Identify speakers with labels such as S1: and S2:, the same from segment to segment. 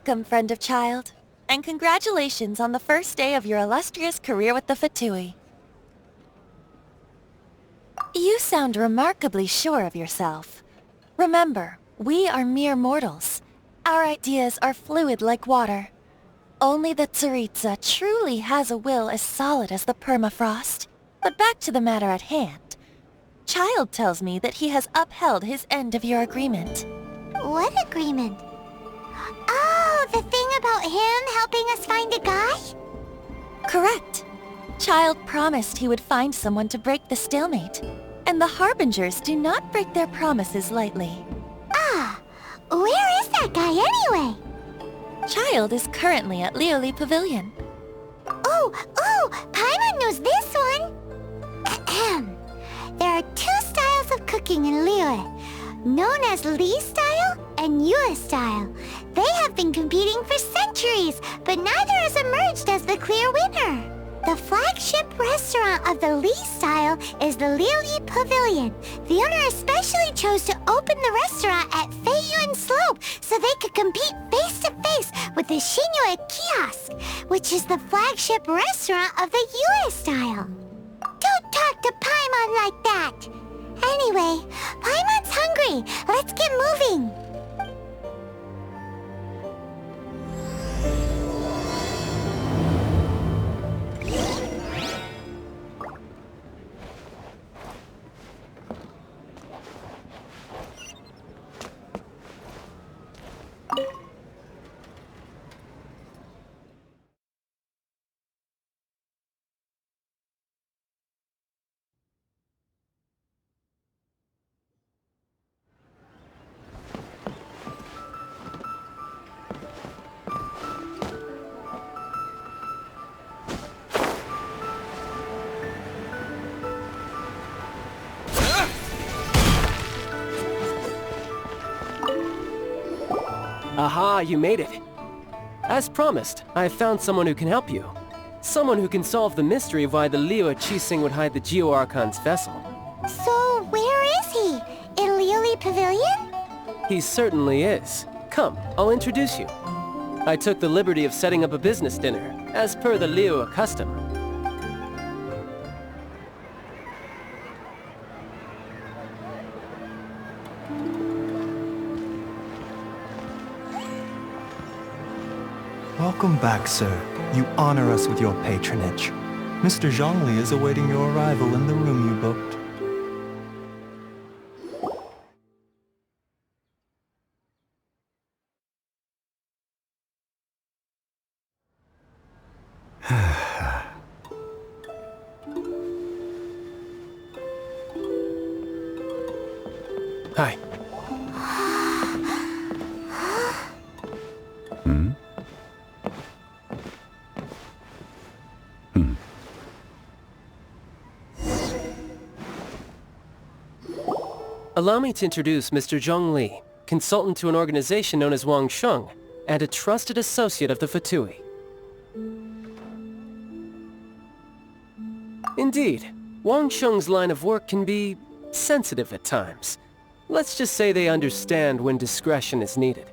S1: Welcome, friend of child, and congratulations on the first day of your illustrious career with the Fatui. You sound remarkably sure of yourself. Remember, we are mere mortals. Our ideas are fluid like water. Only the Tsaritsa truly has a will as solid as the permafrost. But back to the matter at hand. Child tells me that he has upheld his end of your agreement.
S2: What agreement? Oh, the thing about him helping us find a guy?
S1: Correct. Child promised he would find someone to break the stalemate. And the Harbingers do not break their promises lightly.
S2: Ah, where is that guy anyway?
S1: Child is currently at Lioli Pavilion.
S2: Oh, Paimon knows this one! Ahem. There are two styles of cooking in Lioli, known as Li style and Yue style. They have been competing for centuries, but neither has emerged as the clear winner. The flagship restaurant of the Li style is the Lioli Pavilion. The owner especially chose to open the restaurant at Feiyuan Slope so they could compete face-to-face with the Shinyue Kiosk, which is the flagship restaurant of the Yue style. Don't talk to Paimon like that! Anyway, Paimon's hungry. Let's get moving.
S3: Aha, you made it. As promised, I have found someone who can help you. Someone who can solve the mystery of why the Liyue Qixing would hide the Geo-Archon's vessel.
S2: So, where is he? In Lioli Pavilion?
S3: He certainly is. Come, I'll introduce you. I took the liberty of setting up a business dinner, as per the Liyue custom.
S4: Welcome back, sir. You honor us with your patronage. Mr. Zhongli is awaiting your arrival in the room you booked.
S3: Hi. Allow me to introduce Mr. Zhong Li, consultant to an organization known as Wang Sheng, and a trusted associate of the Fatui. Indeed, Wang Sheng's line of work can be sensitive at times. Let's just say they understand when discretion is needed.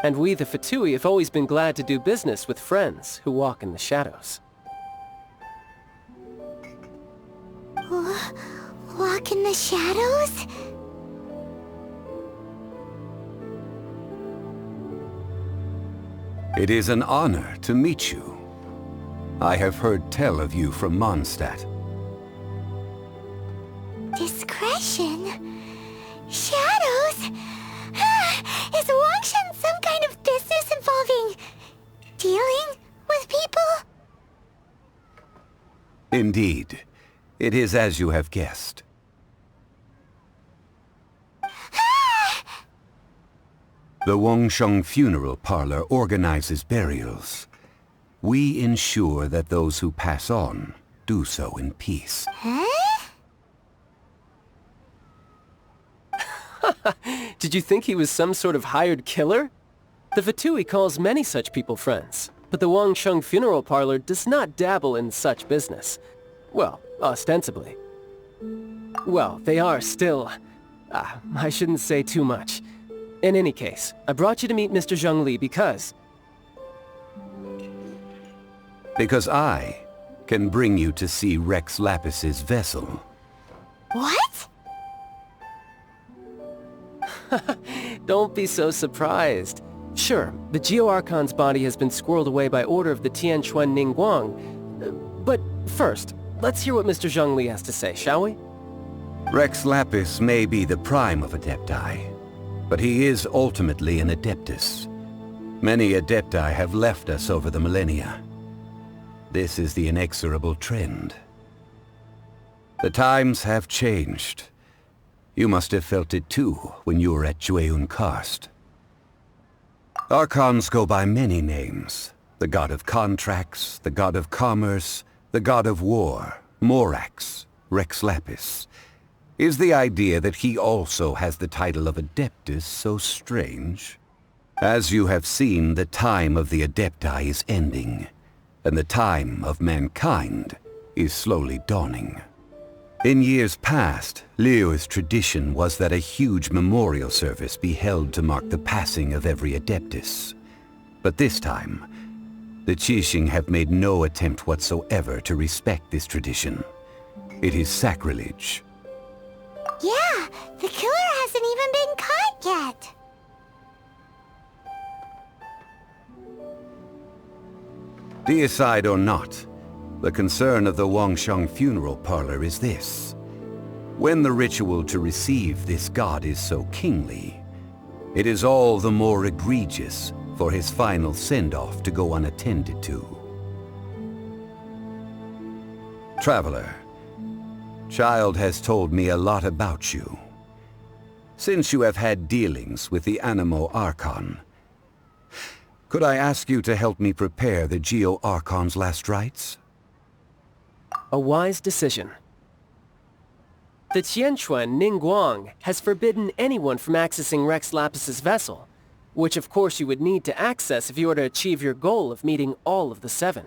S3: And we, the Fatui, have always been glad to do business with friends who walk in the shadows.
S2: Walk in the shadows?
S5: It is an honor to meet you. I have heard tell of you from Mondstadt.
S2: Discretion? Shadows? Is Wangshan some kind of business involving dealing with people?
S5: Indeed. It is as you have guessed. The Wangsheng Funeral Parlor organizes burials. We ensure that those who pass on do so in peace.
S2: Huh?
S3: Did you think he was some sort of hired killer? The Fatui calls many such people friends, but the Wangsheng Funeral Parlor does not dabble in such business. Well, ostensibly. Well, they are still... I shouldn't say too much. In any case, I brought you to meet Mr. Zhong Li because
S5: Because I can bring you to see Rex Lapis's vessel.
S2: What?
S3: Don't be so surprised. Sure, the Geo-Archon's body has been squirreled away by order of the Tianquan Ningguang. But first, let's hear what Mr. Zhongli has to say, shall we?
S5: Rex Lapis may be the prime of Adepti, but he is ultimately an Adeptus. Many Adepti have left us over the millennia. This is the inexorable trend. The times have changed. You must have felt it too when you were at Jueyun Karst. Archons go by many names. The god of contracts, the god of commerce, the god of war, Morax, Rex Lapis. Is the idea that he also has the title of Adeptus so strange? As you have seen, the time of the Adepti is ending, and the time of mankind is slowly dawning. In years past, Liyue's tradition was that a huge memorial service be held to mark the passing of every Adeptus. But this time, the Qixing have made no attempt whatsoever to respect this tradition. It is sacrilege.
S2: Yeah, the killer hasn't even been caught yet.
S5: Deicide or not, the concern of the Wangsheng funeral parlor is this. When the ritual to receive this god is so kingly, it is all the more egregious for his final send-off to go unattended to. Traveler, Child has told me a lot about you. Since you have had dealings with the Animo Archon, could I ask you to help me prepare the Geo-Archon's last rites?
S3: A wise decision. The Tianquan Ningguang has forbidden anyone from accessing Rex Lapis's vessel, which of course you would need to access if you were to achieve your goal of meeting all of the 7.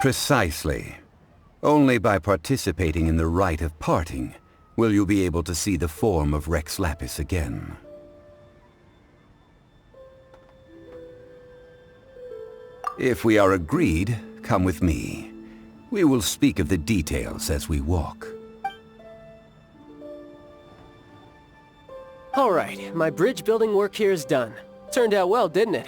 S5: Precisely. Only by participating in the rite of parting will you be able to see the form of Rex Lapis again. If we are agreed, come with me. We will speak of the details as we walk.
S3: All right, my bridge building work here is done. Turned out well, didn't it?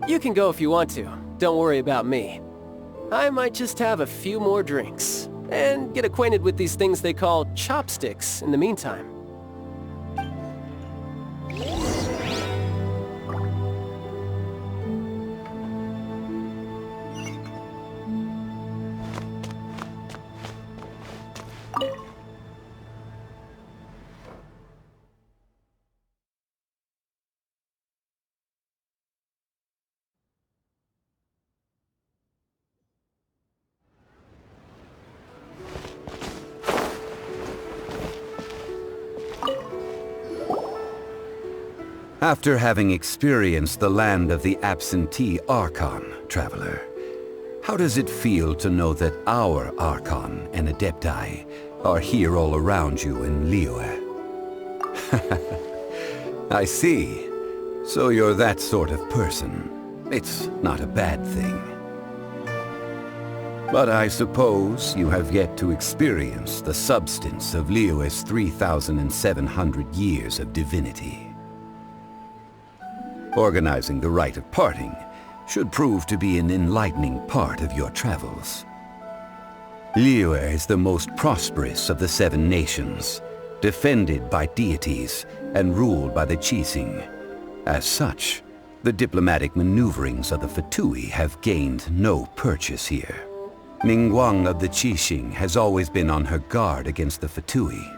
S3: You can go if you want to. Don't worry about me. I might just have a few more drinks, and get acquainted with these things they call chopsticks in the meantime.
S5: After having experienced the land of the absentee Archon, Traveler, how does it feel to know that our Archon and Adepti are here all around you in Liyue? I see. So you're that sort of person. It's not a bad thing. But I suppose you have yet to experience the substance of Liyue's 3,700 years of divinity. Organizing the rite of parting should prove to be an enlightening part of your travels. Liyue is the most prosperous of the 7 nations, defended by deities and ruled by the Qixing. As such, the diplomatic maneuverings of the Fatui have gained no purchase here. Ningguang of the Qixing has always been on her guard against the Fatui.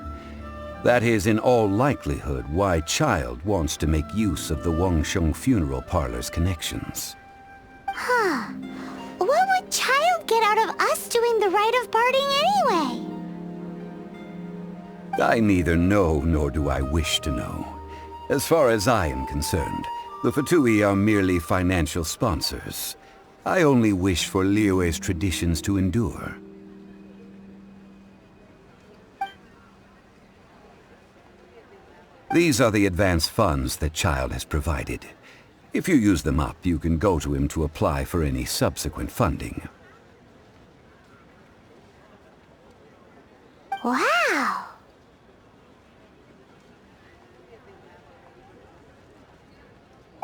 S5: That is in all likelihood why Child wants to make use of the Wangsheng funeral parlor's connections.
S2: Huh. What would Child get out of us doing the rite of parting anyway?
S5: I neither know nor do I wish to know. As far as I am concerned, the Fatui are merely financial sponsors. I only wish for Liyue's traditions to endure. These are the advance funds that Child has provided. If you use them up, you can go to him to apply for any subsequent funding.
S2: Wow!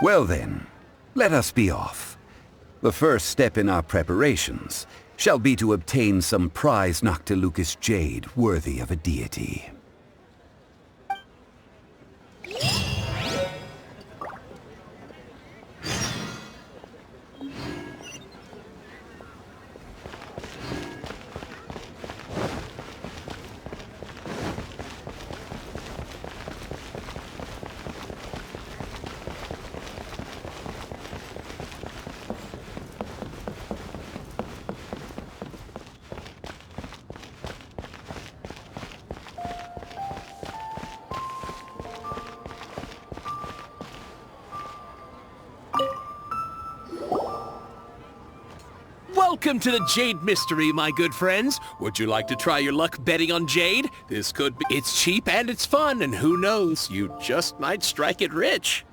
S5: Well then, let us be off. The first step in our preparations shall be to obtain some prize Noctilucous jade worthy of a deity.
S6: Welcome to the Jade Mystery, my good friends. Would you like to try your luck betting on Jade? This could be... It's cheap and it's fun, and who knows, you just might strike it rich.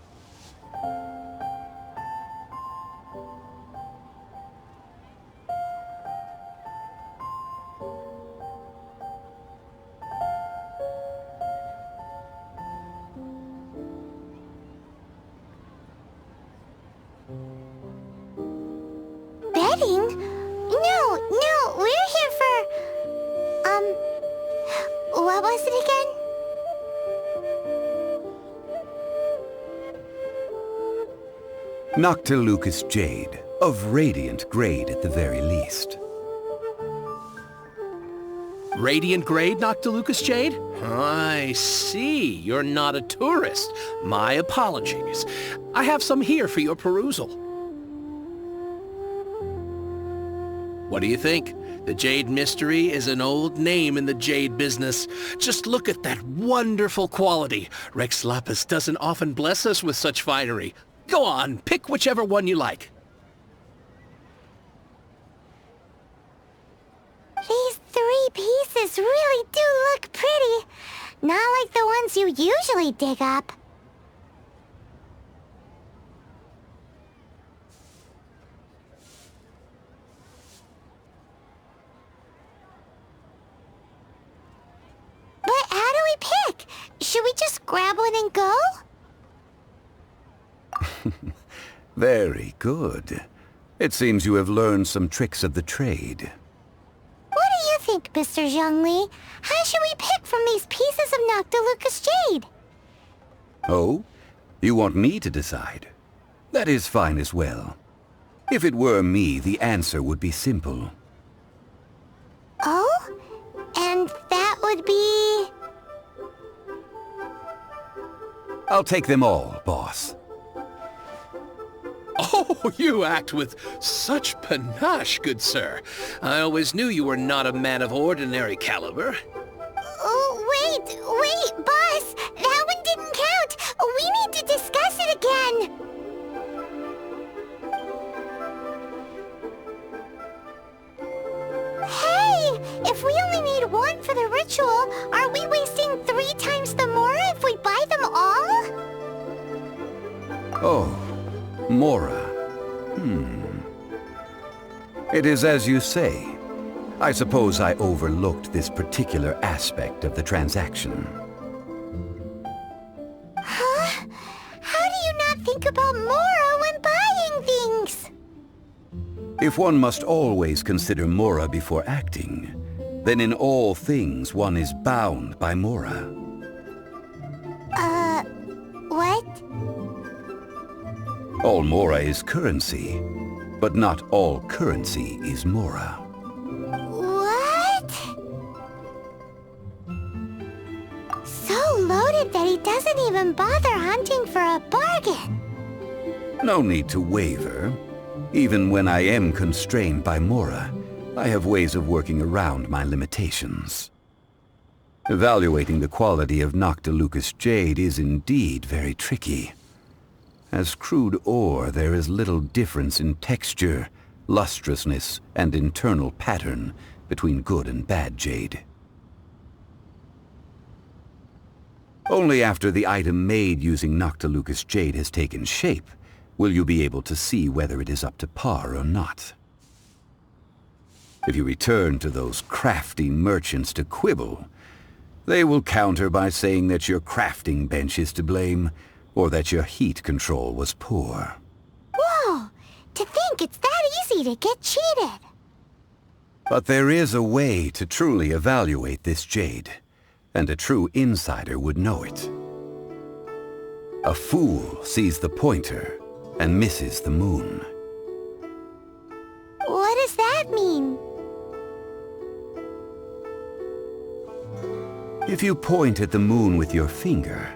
S2: Betting? No, we're here for... what was it again?
S5: Noctilucous jade, of radiant grade at the very least.
S6: Radiant grade, Noctilucous jade? I see. You're not a tourist. My apologies. I have some here for your perusal. What do you think? The Jade Mystery is an old name in the jade business. Just look at that wonderful quality. Rex Lapis doesn't often bless us with such finery. Go on, pick whichever one you like.
S2: These 3 pieces really do look pretty. Not like the ones you usually dig up. But how do we pick? Should we just grab one and go?
S5: Very good. It seems you have learned some tricks of the trade.
S2: What do you think, Mr. Zhongli? How should we pick from these pieces of Noctilucous jade?
S5: Oh? You want me to decide? That is fine as well. If it were me, the answer would be simple.
S2: Oh? And that would be...
S5: I'll take them all, boss.
S6: Oh, you act with such panache, good sir. I always knew you were not a man of ordinary caliber.
S2: Oh, wait, boss! That one didn't count! We need to discuss it again! Hey! If we only need one for the ritual, are we wasting 3 times the Mora if we buy them all?
S5: Oh, Mora. It is as you say. I suppose I overlooked this particular aspect of the transaction.
S2: Huh? How do you not think about Mora when buying things?
S5: If one must always consider Mora before acting, then in all things one is bound by Mora.
S2: What?
S5: All Mora is currency, but not all currency is Mora.
S2: What? So loaded that he doesn't even bother hunting for a bargain.
S5: No need to waver. Even when I am constrained by Mora, I have ways of working around my limitations. Evaluating the quality of Noctilucous jade is indeed very tricky. As crude ore, there is little difference in texture, lustrousness, and internal pattern between good and bad jade. Only after the item made using Noctilucous Jade has taken shape will you be able to see whether it is up to par or not. If you return to those crafty merchants to quibble, they will counter by saying that your crafting bench is to blame, or that your heat control was poor.
S2: Whoa! To think it's that easy to get cheated!
S5: But there is a way to truly evaluate this jade, and a true insider would know it. A fool sees the pointer and misses the moon.
S2: What does that mean?
S5: If you point at the moon with your finger,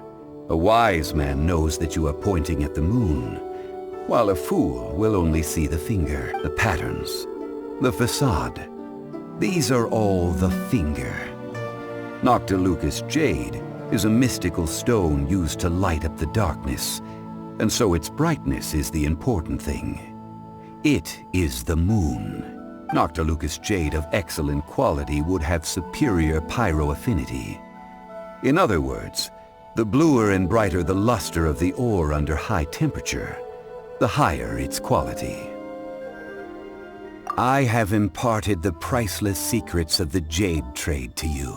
S5: a wise man knows that you are pointing at the moon, while a fool will only see the finger, the patterns, the facade. These are all the finger. Noctilucous Jade is a mystical stone used to light up the darkness, and so its brightness is the important thing. It is the moon. Noctilucous Jade of excellent quality would have superior pyro affinity. In other words, the bluer and brighter the luster of the ore under high temperature, the higher its quality. I have imparted the priceless secrets of the jade trade to you.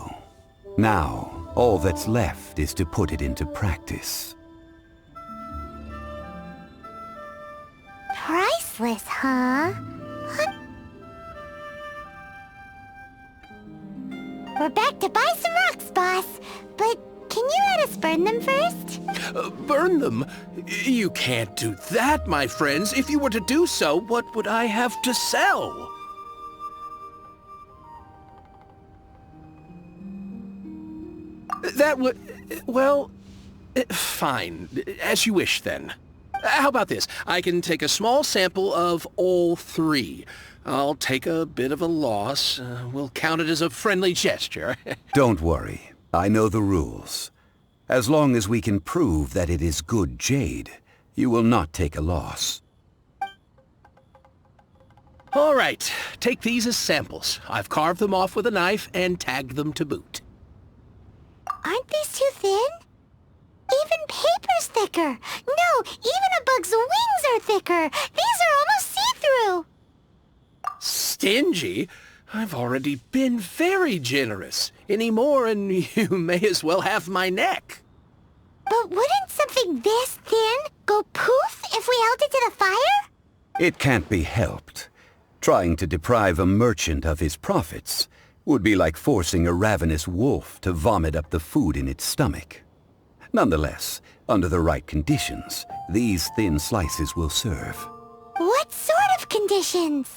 S5: Now, all that's left is to put it into practice.
S2: Priceless, huh? We're back to buy some rocks, boss. But can you let us burn them first?
S6: Burn them? You can't do that, my friends. If you were to do so, what would I have to sell? That would... well... fine. As you wish, then. How about this? I can take a small sample of all three. I'll take a bit of a loss. We'll count it as a friendly gesture.
S5: Don't worry. I know the rules. As long as we can prove that it is good jade, you will not take a loss.
S6: All right. Take these as samples. I've carved them off with a knife and tagged them to boot.
S2: Aren't these too thin? Even paper's thicker. No, even a bug's wings are thicker. These are almost see-through.
S6: Stingy? I've already been very generous. Any more and you may as well have my neck.
S2: But wouldn't something this thin go poof if we held it to the fire?
S5: It can't be helped. Trying to deprive a merchant of his profits would be like forcing a ravenous wolf to vomit up the food in its stomach. Nonetheless, under the right conditions, these thin slices will serve.
S2: What sort of conditions?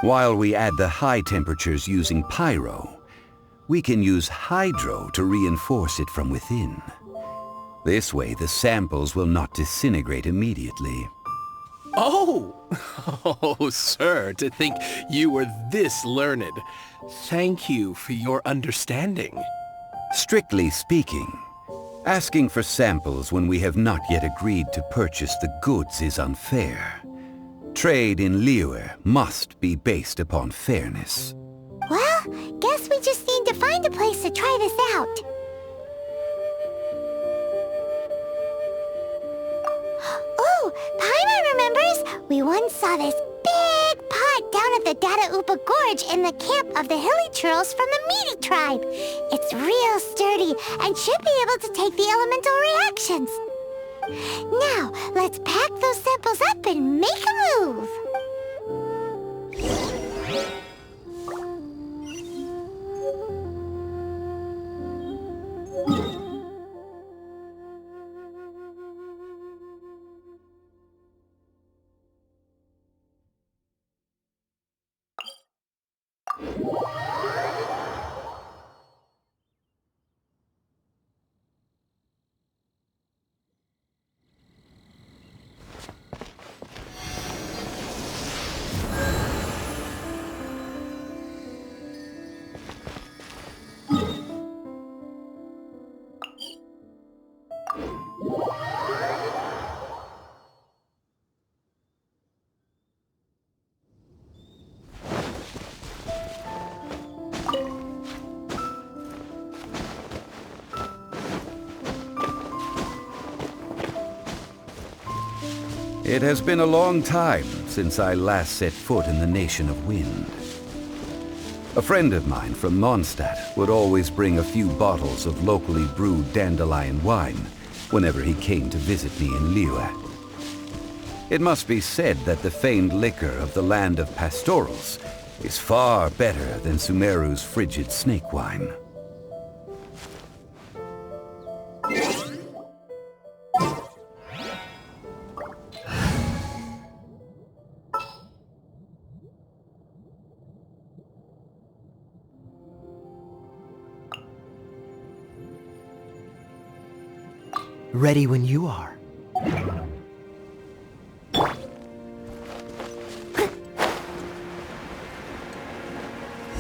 S5: While we add the high temperatures using pyro, we can use hydro to reinforce it from within. This way, the samples will not disintegrate immediately.
S6: Oh! Oh, sir, to think you were this learned. Thank you for your understanding.
S5: Strictly speaking, asking for samples when we have not yet agreed to purchase the goods is unfair. Trade in Liyue must be based upon fairness.
S2: Well, guess we just need to find a place to try this out. Oh, Paimon remembers! We once saw this big pot down at the Dada Upa Gorge in the camp of the hilly churls from the Meaty tribe. It's real sturdy and should be able to take the elemental reactions. Now, let's pack those samples up and make a move!
S5: It has been a long time since I last set foot in the Nation of Wind. A friend of mine from Mondstadt would always bring a few bottles of locally brewed dandelion wine whenever he came to visit me in Liyue. It must be said that the famed liquor of the land of pastorals is far better than Sumeru's frigid snake wine.
S7: Ready when you are.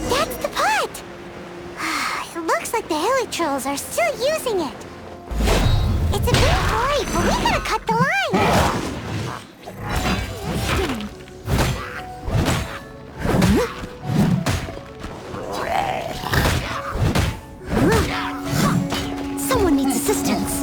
S2: That's the pot! It looks like the hilly trolls are still using it. It's a bit bright, but we gotta cut the line! Someone needs assistance.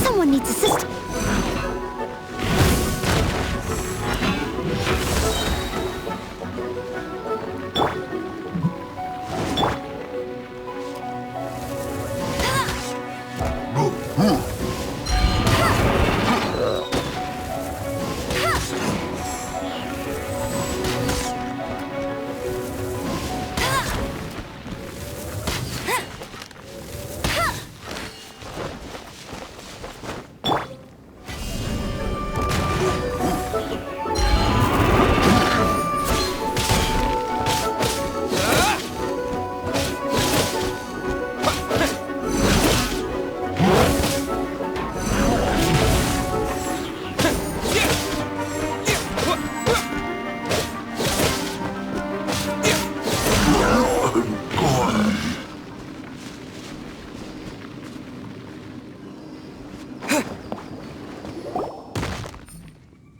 S2: Someone needs assistance.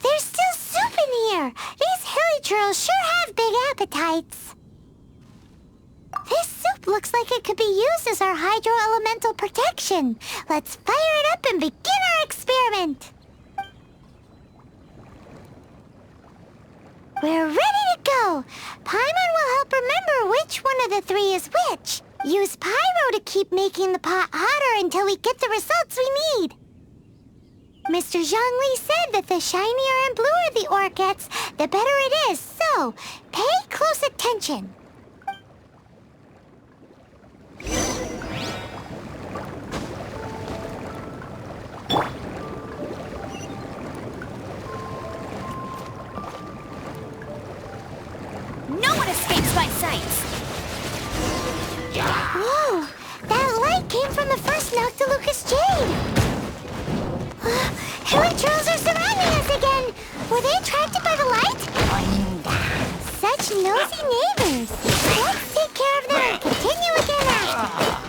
S2: There's still soup in here! These hilly trolls sure have big appetites. This soup looks like it could be used as our hydro-elemental protection. Let's fire it up and begin our experiment. We're ready to go. Paimon will help remember which one of the three is which. Use pyro to keep making the pot hotter until we get the results we need. Mr. Zhongli said that the shinier and bluer the ore gets, the better it is, so pay close attention.
S1: No one escapes my sights!
S2: Whoa! That light came from the first Noctilucous Jade! Hilly trolls are surrounding us again! Were they attracted by the light? Such nosy neighbors! Let's take care of them and continue again after.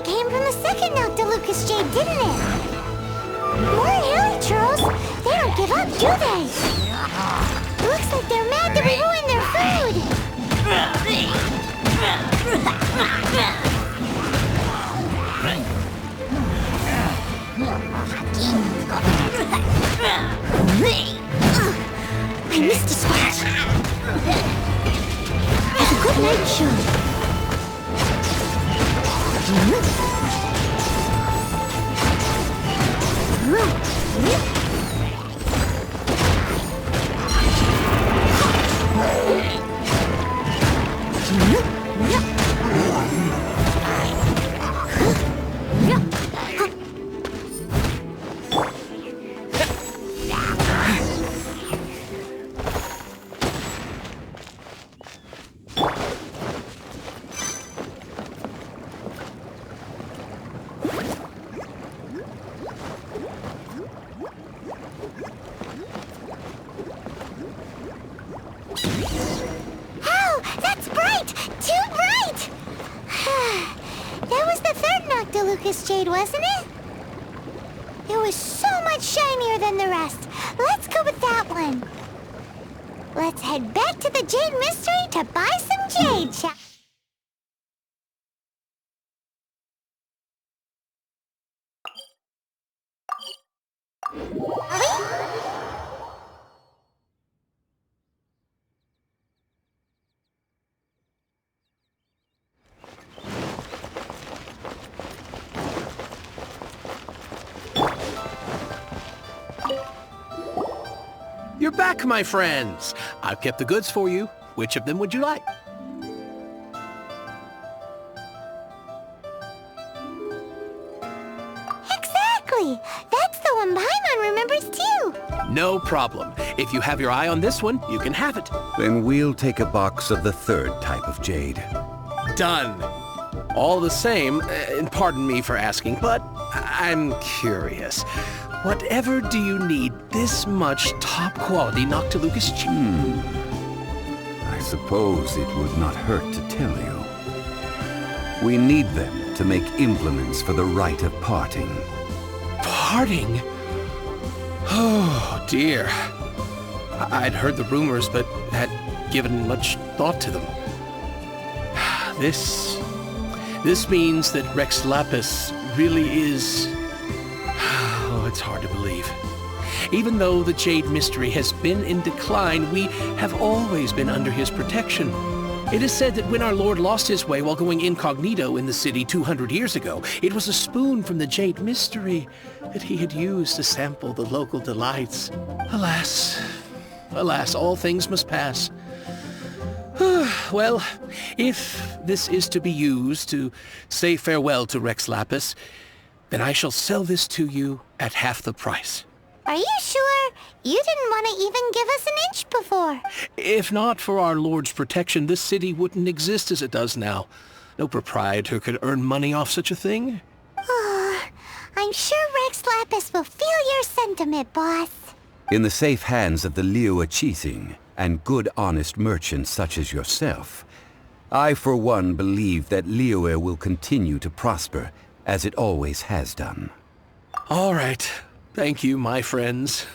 S2: Came from the second Noctilucous Jade, didn't it? More hilly trolls! They don't give up, do they? Looks like they're mad that we ruined their food. I missed a spot. Have a good night show. Jade, wasn't it? It was so much shinier than the rest. Let's go with that one. Let's head back to the Jade Mystery to buy some jade, shall we?
S6: You're back, my friends. I've kept the goods for you. Which of them would you like?
S2: Exactly! That's the one Paimon remembers too!
S6: No problem. If you have your eye on this one, you can have it.
S5: Then we'll take a box of the third type of jade.
S6: Done. All the same, and pardon me for asking, but I'm curious. Whatever do you need this much top-quality Noctilucous jade?
S5: I suppose it would not hurt to tell you. We need them to make implements for the rite of parting.
S6: Parting? Oh, dear. I'd heard the rumors, but had given much thought to them. This means that Rex Lapis really is... Oh, it's hard to believe. Even though the Jade Mystery has been in decline, we have always been under his protection. It is said that when our Lord lost his way while going incognito in the city 200 years ago, it was a spoon from the Jade Mystery that he had used to sample the local delights. Alas, alas, all things must pass. Well, if this is to be used to say farewell to Rex Lapis, then I shall sell this to you at half the price.
S2: Are you sure? You didn't want to even give us an inch before.
S6: If not for our Lord's protection, this city wouldn't exist as it does now. No proprietor could earn money off such a thing.
S2: I'm sure Rex Lapis will feel your sentiment, boss.
S5: In the safe hands of the Liyue Qixing and good honest merchants such as yourself, I for one believe that Liyue will continue to prosper as it always has done.
S6: All right. Thank you, my friends.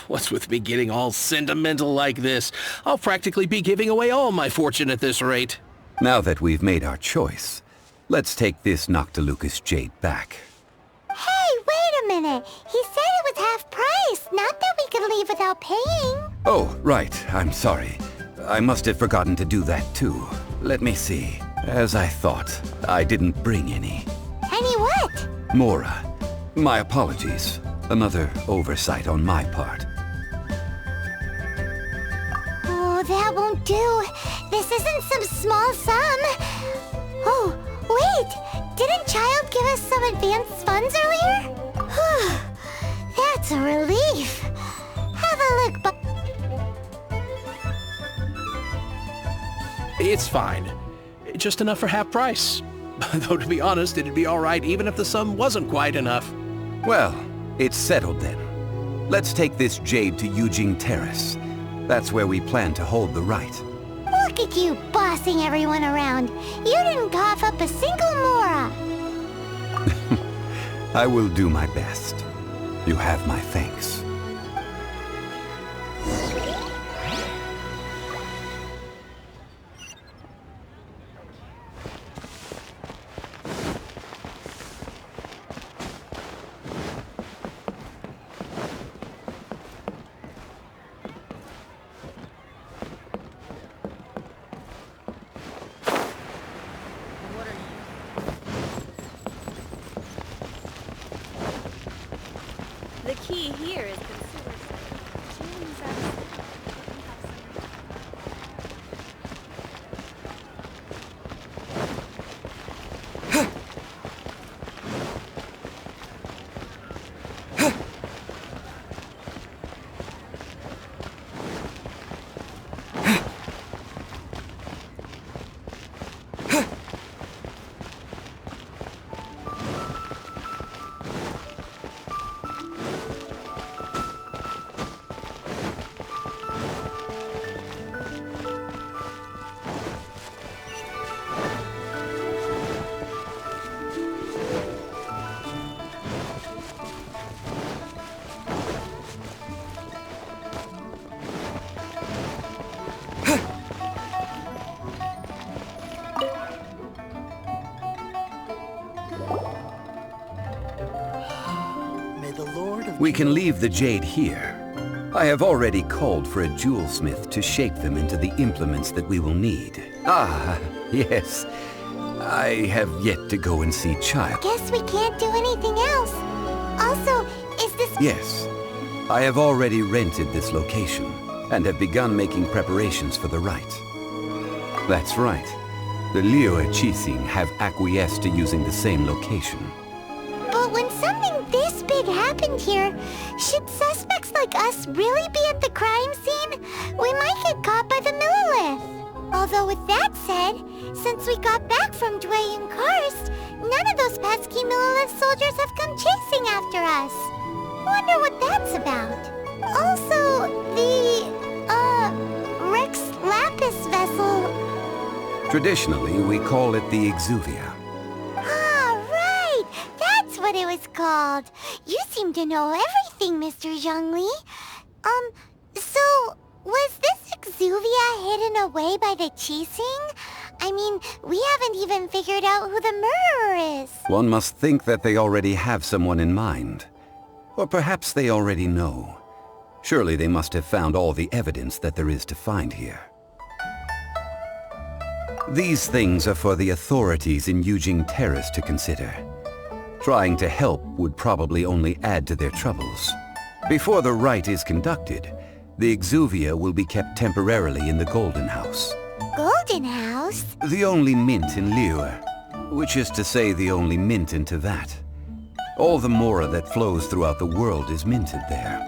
S6: What's with me getting all sentimental like this? I'll practically be giving away all my fortune at this rate.
S5: Now that we've made our choice, let's take this Noctilucous jade back.
S2: Hey, wait a minute. He said it was half price, not that we could leave without paying.
S5: Oh, right. I'm sorry. I must have forgotten to do that too. Let me see. As I thought, I didn't bring any.
S2: Any what?
S5: Mora. My apologies. Another oversight on my part.
S2: Oh, that won't do. This isn't some small sum. Oh, wait! Didn't Child give us some advanced funds earlier? That's a relief. Have a look, but...
S6: It's fine. Just enough for half price. Though to be honest, it'd be all right even if the sum wasn't quite enough.
S5: Well, it's settled then. Let's take this jade to Yujing Terrace. That's where we plan to hold the rite.
S2: Look at you bossing everyone around. You didn't cough up a single Mora.
S5: I will do my best. You have my thanks. We can leave the jade here. I have already called for a jewelsmith to shape them into the implements that we will need. Ah, yes. I have yet to go and see Child.
S2: Guess we can't do anything else. Also, is this...
S5: Yes. I have already rented this location and have begun making preparations for the rite. That's right. The Liyue Qixing have acquiesced to using the same location.
S2: But when something this big happened here, should suspects like us really be at the crime scene? We might get caught by the Millilith. Although with that said, since we got back from Dwayne Karst, none of those pesky Millilith soldiers have come chasing after us. Wonder what that's about. Also, the, Rex Lapis vessel.
S5: Traditionally, we call it the Exuvia.
S2: Ah, right! That's what it was called. You seem to know everything, Mr. Zhongli. So, was this Exuvia hidden away by the Qixing? I mean, we haven't even figured out who the murderer is.
S5: One must think that they already have someone in mind. Or perhaps they already know. Surely they must have found all the evidence that there is to find here. These things are for the authorities in Yujing Terrace to consider. Trying to help would probably only add to their troubles. Before the rite is conducted, the Exuvia will be kept temporarily in the Golden House.
S2: Golden House?
S5: The only mint in Liyue, which is to say the only mint into that. All the mora that flows throughout the world is minted there.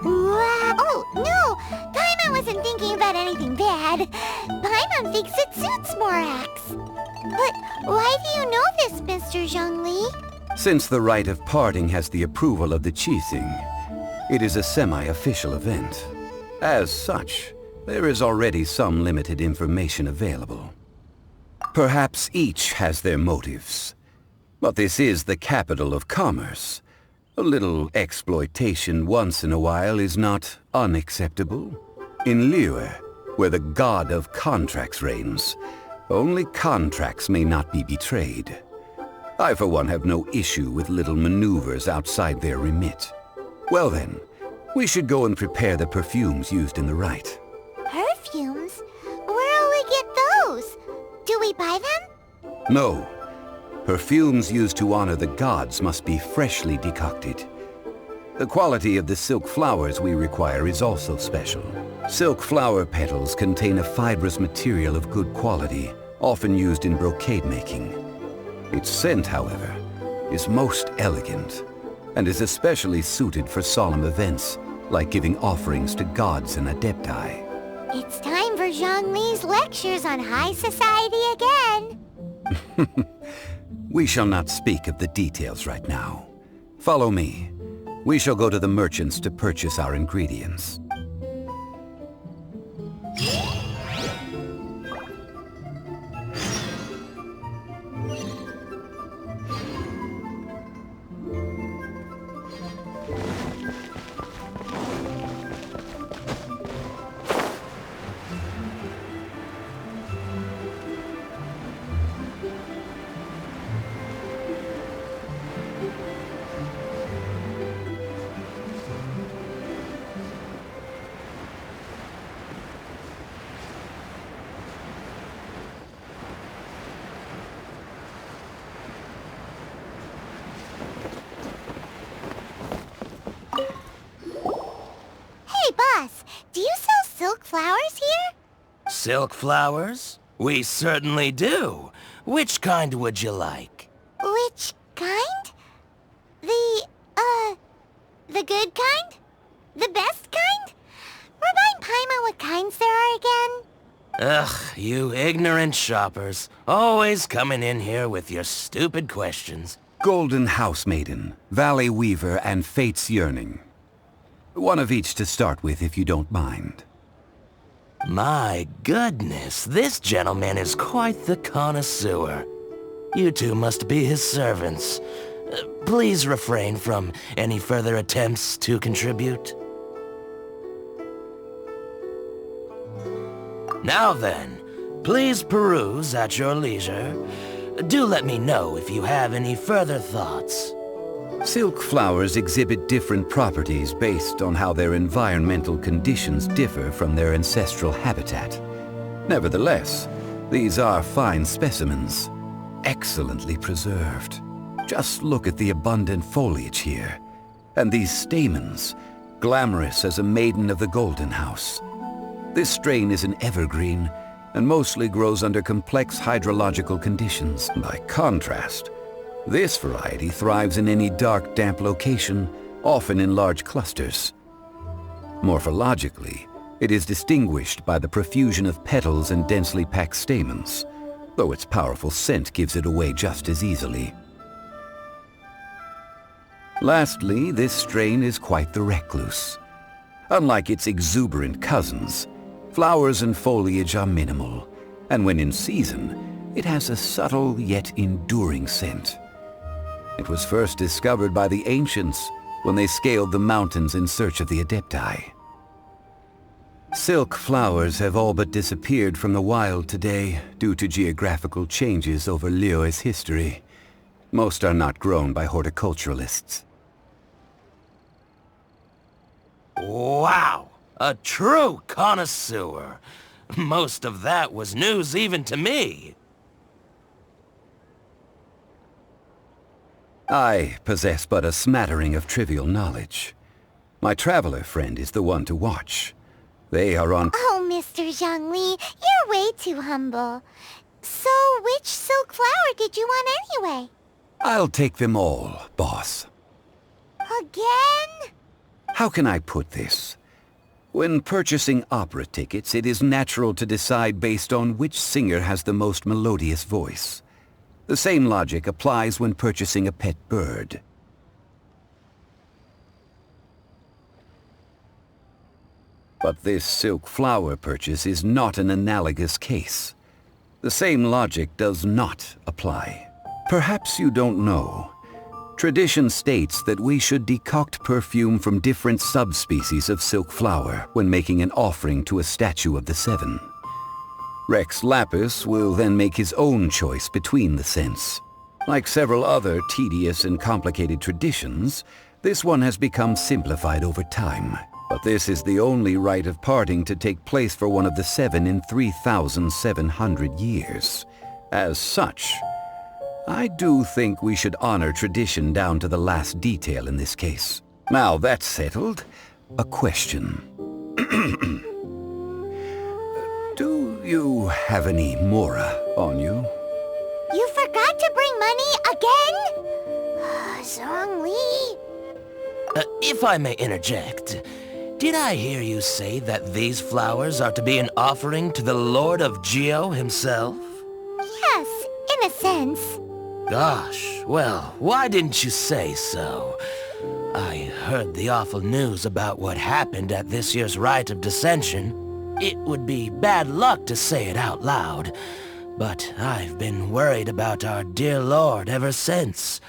S2: Wow! Oh, no! Paimon wasn't thinking about anything bad. Paimon thinks it suits Morax. But why do you know this, Mr. Zhongli?
S5: Since the rite of parting has the approval of the Qixing, it is a semi-official event. As such, there is already some limited information available. Perhaps each has their motives. But this is the capital of commerce. A little exploitation once in a while is not unacceptable. In Liyue, where the god of contracts reigns, only contracts may not be betrayed. I for one have no issue with little maneuvers outside their remit. Well then, we should go and prepare the perfumes used in the rite.
S2: Perfumes? Where'll we get those? Do we buy them?
S5: No. Perfumes used to honor the gods must be freshly decocted. The quality of the silk flowers we require is also special. Silk flower petals contain a fibrous material of good quality, often used in brocade making. Its scent, however, is most elegant, and is especially suited for solemn events, like giving offerings to gods and adepti.
S2: It's time for Zhongli's lectures on high society again.
S5: We shall not speak of the details right now. Follow me. We shall go to the merchants to purchase our ingredients.
S2: Do you sell silk flowers here?
S8: Silk flowers? We certainly do. Which kind would you like?
S2: Which kind? The good kind? The best kind? Remind Paimon what kinds there are again?
S8: Ugh, you ignorant shoppers. Always coming in here with your stupid questions.
S5: Golden House Maiden, Valley Weaver, and Fate's Yearning. One of each to start with, if you don't mind.
S8: My goodness, this gentleman is quite the connoisseur. You two must be his servants. Please refrain from any further attempts to contribute. Now then, please peruse at your leisure. Do let me know if you have any further thoughts.
S5: Silk flowers exhibit different properties based on how their environmental conditions differ from their ancestral habitat. Nevertheless, these are fine specimens, excellently preserved. Just look at the abundant foliage here, and these stamens, glamorous as a maiden of the Golden House. This strain is an evergreen, and mostly grows under complex hydrological conditions. By contrast, this variety thrives in any dark, damp location, often in large clusters. Morphologically, it is distinguished by the profusion of petals and densely packed stamens, though its powerful scent gives it away just as easily. Lastly, this strain is quite the recluse. Unlike its exuberant cousins, flowers and foliage are minimal, and when in season, it has a subtle yet enduring scent. It was first discovered by the ancients when they scaled the mountains in search of the Adepti. Silk flowers have all but disappeared from the wild today due to geographical changes over Liyue's history. Most are not grown by horticulturalists.
S8: Wow! A true connoisseur. Most of that was news even to me.
S5: I possess but a smattering of trivial knowledge. My traveler friend is the one to watch. They are on...
S2: Oh, Mr. Zhongli, you're way too humble. So, which silk flower did you want anyway?
S5: I'll take them all, boss.
S2: Again?
S5: How can I put this? When purchasing opera tickets, it is natural to decide based on which singer has the most melodious voice. The same logic applies when purchasing a pet bird. But this silk flower purchase is not an analogous case. The same logic does not apply. Perhaps you don't know. Tradition states that we should decoct perfume from different subspecies of silk flower when making an offering to a statue of the Seven. Rex Lapis will then make his own choice between the scents. Like several other tedious and complicated traditions, this one has become simplified over time. But this is the only rite of parting to take place for one of the Seven in 3,700 years. As such, I do think we should honor tradition down to the last detail in this case. Now that's settled, a question. Do you have any mora on you?
S2: You forgot to bring money again? Zhongli.
S8: If I may interject, did I hear you say that these flowers are to be an offering to the Lord of Geo himself?
S2: Yes, in a sense.
S8: Gosh, well, why didn't you say so? I heard the awful news about what happened at this year's Rite of Dissension. It would be bad luck to say it out loud, but I've been worried about our dear Lord ever since.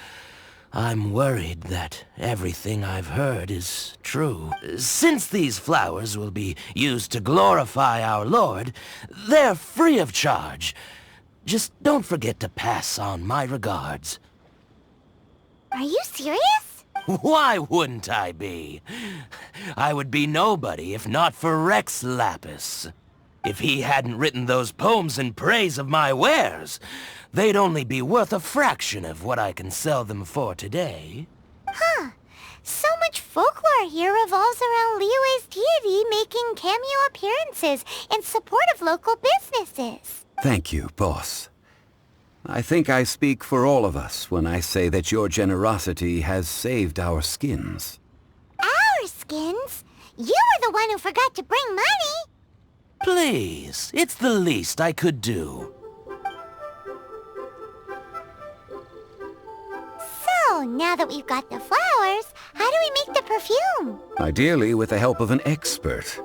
S8: I'm worried that everything I've heard is true. Since these flowers will be used to glorify our Lord, they're free of charge. Just don't forget to pass on my regards.
S2: Are you serious?
S8: Why wouldn't I be? I would be nobody if not for Rex Lapis. If he hadn't written those poems in praise of my wares, they'd only be worth a fraction of what I can sell them for today.
S2: Huh. So much folklore here revolves around Liyue's deity making cameo appearances in support of local businesses.
S5: Thank you, boss. I think I speak for all of us when I say that your generosity has saved our skins.
S2: Our skins? You were the one who forgot to bring money!
S8: Please, it's the least I could do.
S2: So, now that we've got the flowers, how do we make the perfume?
S5: Ideally with the help of an expert.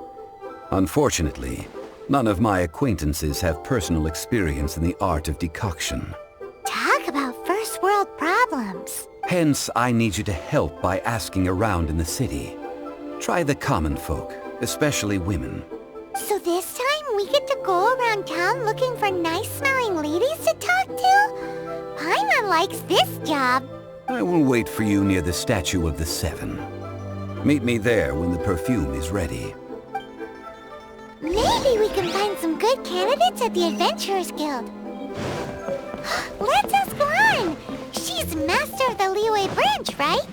S5: Unfortunately, none of my acquaintances have personal experience in the art of decoction.
S2: Talk about first world problems.
S5: Hence, I need you to help by asking around in the city. Try the common folk, especially women.
S2: So this time we get to go around town looking for nice-smelling ladies to talk to? Paimon likes this job.
S5: I will wait for you near the Statue of the Seven. Meet me there when the perfume is ready.
S2: Maybe we can find some good candidates at the Adventurers Guild. Let's ask Lan. She's master of the Liyue branch, right?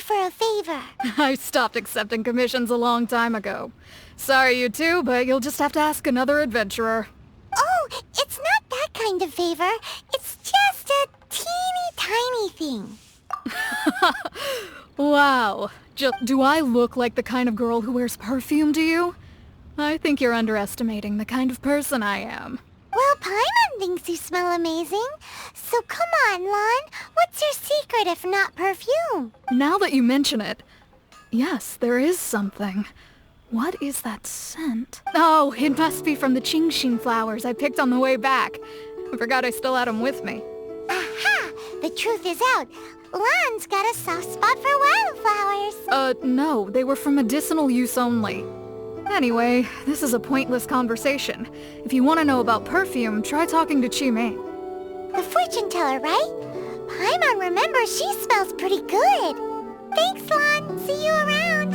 S2: For a favor.
S9: I stopped accepting commissions a long time ago. Sorry, you two, but you'll just have to ask another adventurer.
S2: Oh, it's not that kind of favor. It's just a teeny tiny thing.
S9: Wow. Do I look like the kind of girl who wears perfume to you? I think you're underestimating the kind of person I am.
S2: Well, Paimon thinks you smell amazing. So come on, Lan. What's your secret if not perfume?
S9: Now that you mention it, yes, there is something. What is that scent? Oh, it must be from the Qingxin flowers I picked on the way back. I forgot I still had them with me.
S2: Aha! The truth is out. Lan's got a soft spot for wildflowers.
S9: No, they were for medicinal use only. Anyway, this is a pointless conversation. If you want to know about perfume, try talking to Qimei.
S2: The fortune teller, right? Paimon remembers she smells pretty good. Thanks, Lan. See you around.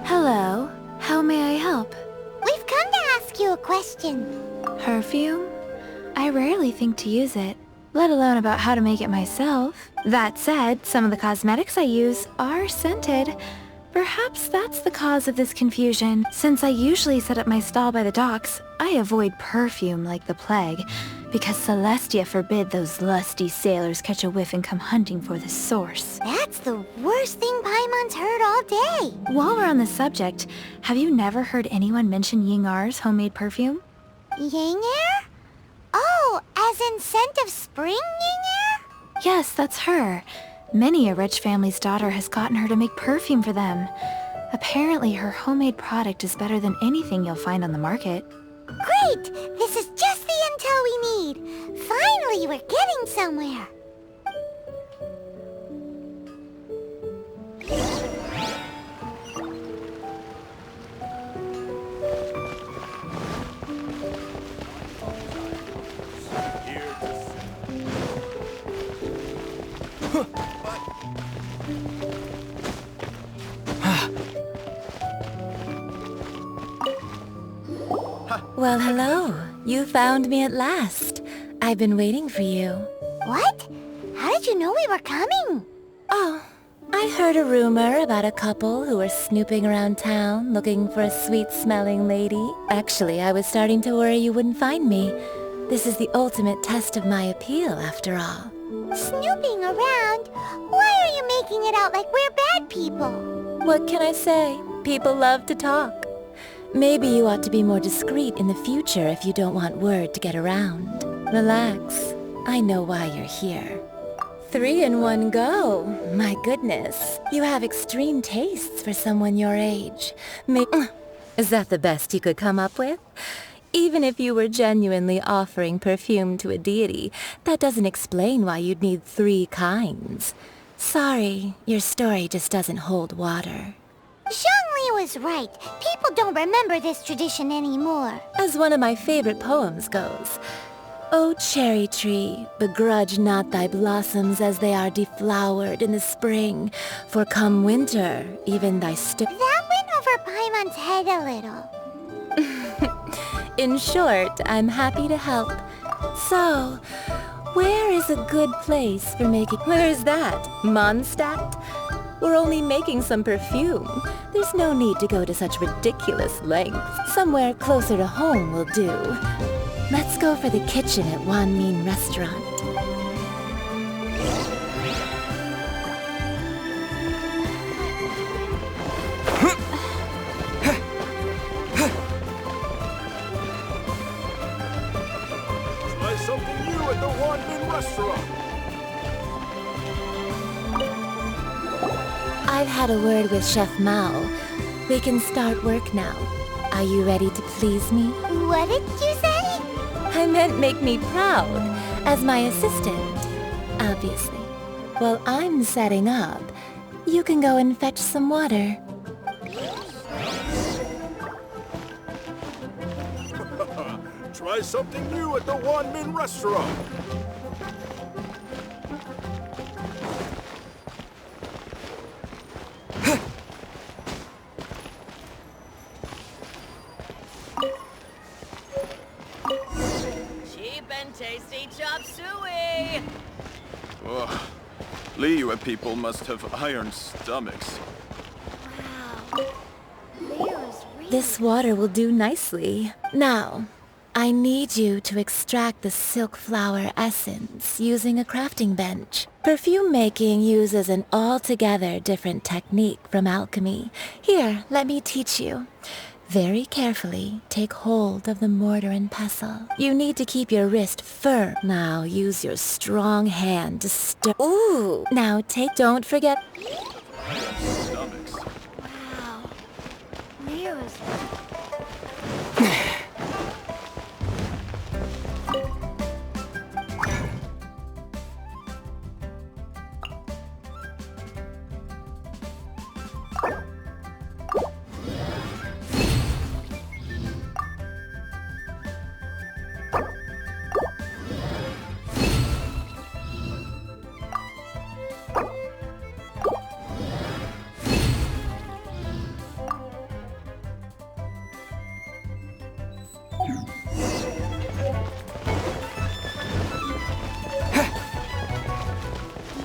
S1: Hello. How may I help?
S2: We've come to ask you a question.
S1: Perfume? I rarely think to use it, let alone about how to make it myself. That said, some of the cosmetics I use are scented. Perhaps that's the cause of this confusion. Since I usually set up my stall by the docks, I avoid perfume like the plague, because Celestia forbid those lusty sailors catch a whiff and come hunting for the source.
S2: That's the worst thing Paimon's heard all day.
S1: While we're on the subject, have you never heard anyone mention Yingar's homemade perfume?
S2: Yingar? Oh, as in scent of spring, Yingar?
S1: Yes, that's her. Many a rich family's daughter has gotten her to make perfume for them. Apparently, her homemade product is better than anything you'll find on the market.
S2: Great! This is just the intel we need. Finally, we're getting somewhere.
S1: Well, hello. You found me at last. I've been waiting for you.
S2: What? How did you know we were coming?
S1: Oh, I heard a rumor about a couple who were snooping around town looking for a sweet-smelling lady. Actually, I was starting to worry you wouldn't find me. This is the ultimate test of my appeal, after all.
S2: Snooping around? Why are you making it out like we're bad people?
S1: What can I say? People love to talk. Maybe you ought to be more discreet in the future if you don't want word to get around. Relax. I know why you're here. 3 in one go. My goodness. You have extreme tastes for someone your age. Is that the best you could come up with? Even if you were genuinely offering perfume to a deity, that doesn't explain why you'd need 3 kinds. Sorry, your story just doesn't hold water.
S2: Zhongli was right. People don't remember this tradition anymore.
S1: As one of my favorite poems goes, O cherry tree, begrudge not thy blossoms as they are deflowered in the spring, for come winter, even thy
S2: That over Paimon's head a little.
S10: In short, I'm happy to help. So, where is a good place for making... Where's that? Mondstadt? We're only making some perfume. There's no need to go to such ridiculous lengths. Somewhere closer to home will do. Let's go for the kitchen at Wan Min Restaurant.
S11: Try something new at the Wan Min Restaurant.
S10: I've had a word with Chef Mao. We can start work now. Are you ready to please me?
S2: What did you say?
S10: I meant make me proud, as my assistant, obviously. While I'm setting up, you can go and fetch some water.
S11: Try something new at the Wan Min Restaurant.
S12: Cheap and tasty chop suey!
S11: Ugh. Liyue people must have iron stomachs.
S2: Wow. Leo's really...
S10: This water will do nicely. Now, I need you to extract the silk flower essence using a crafting bench. Perfume making uses an altogether different technique from alchemy. Here, let me teach you. Very carefully, take hold of the mortar and pestle. You need to keep your wrist firm. Now, use your strong hand to stir. Ooh! Now, don't forget...
S11: Stomachs.
S2: Wow. Leo's...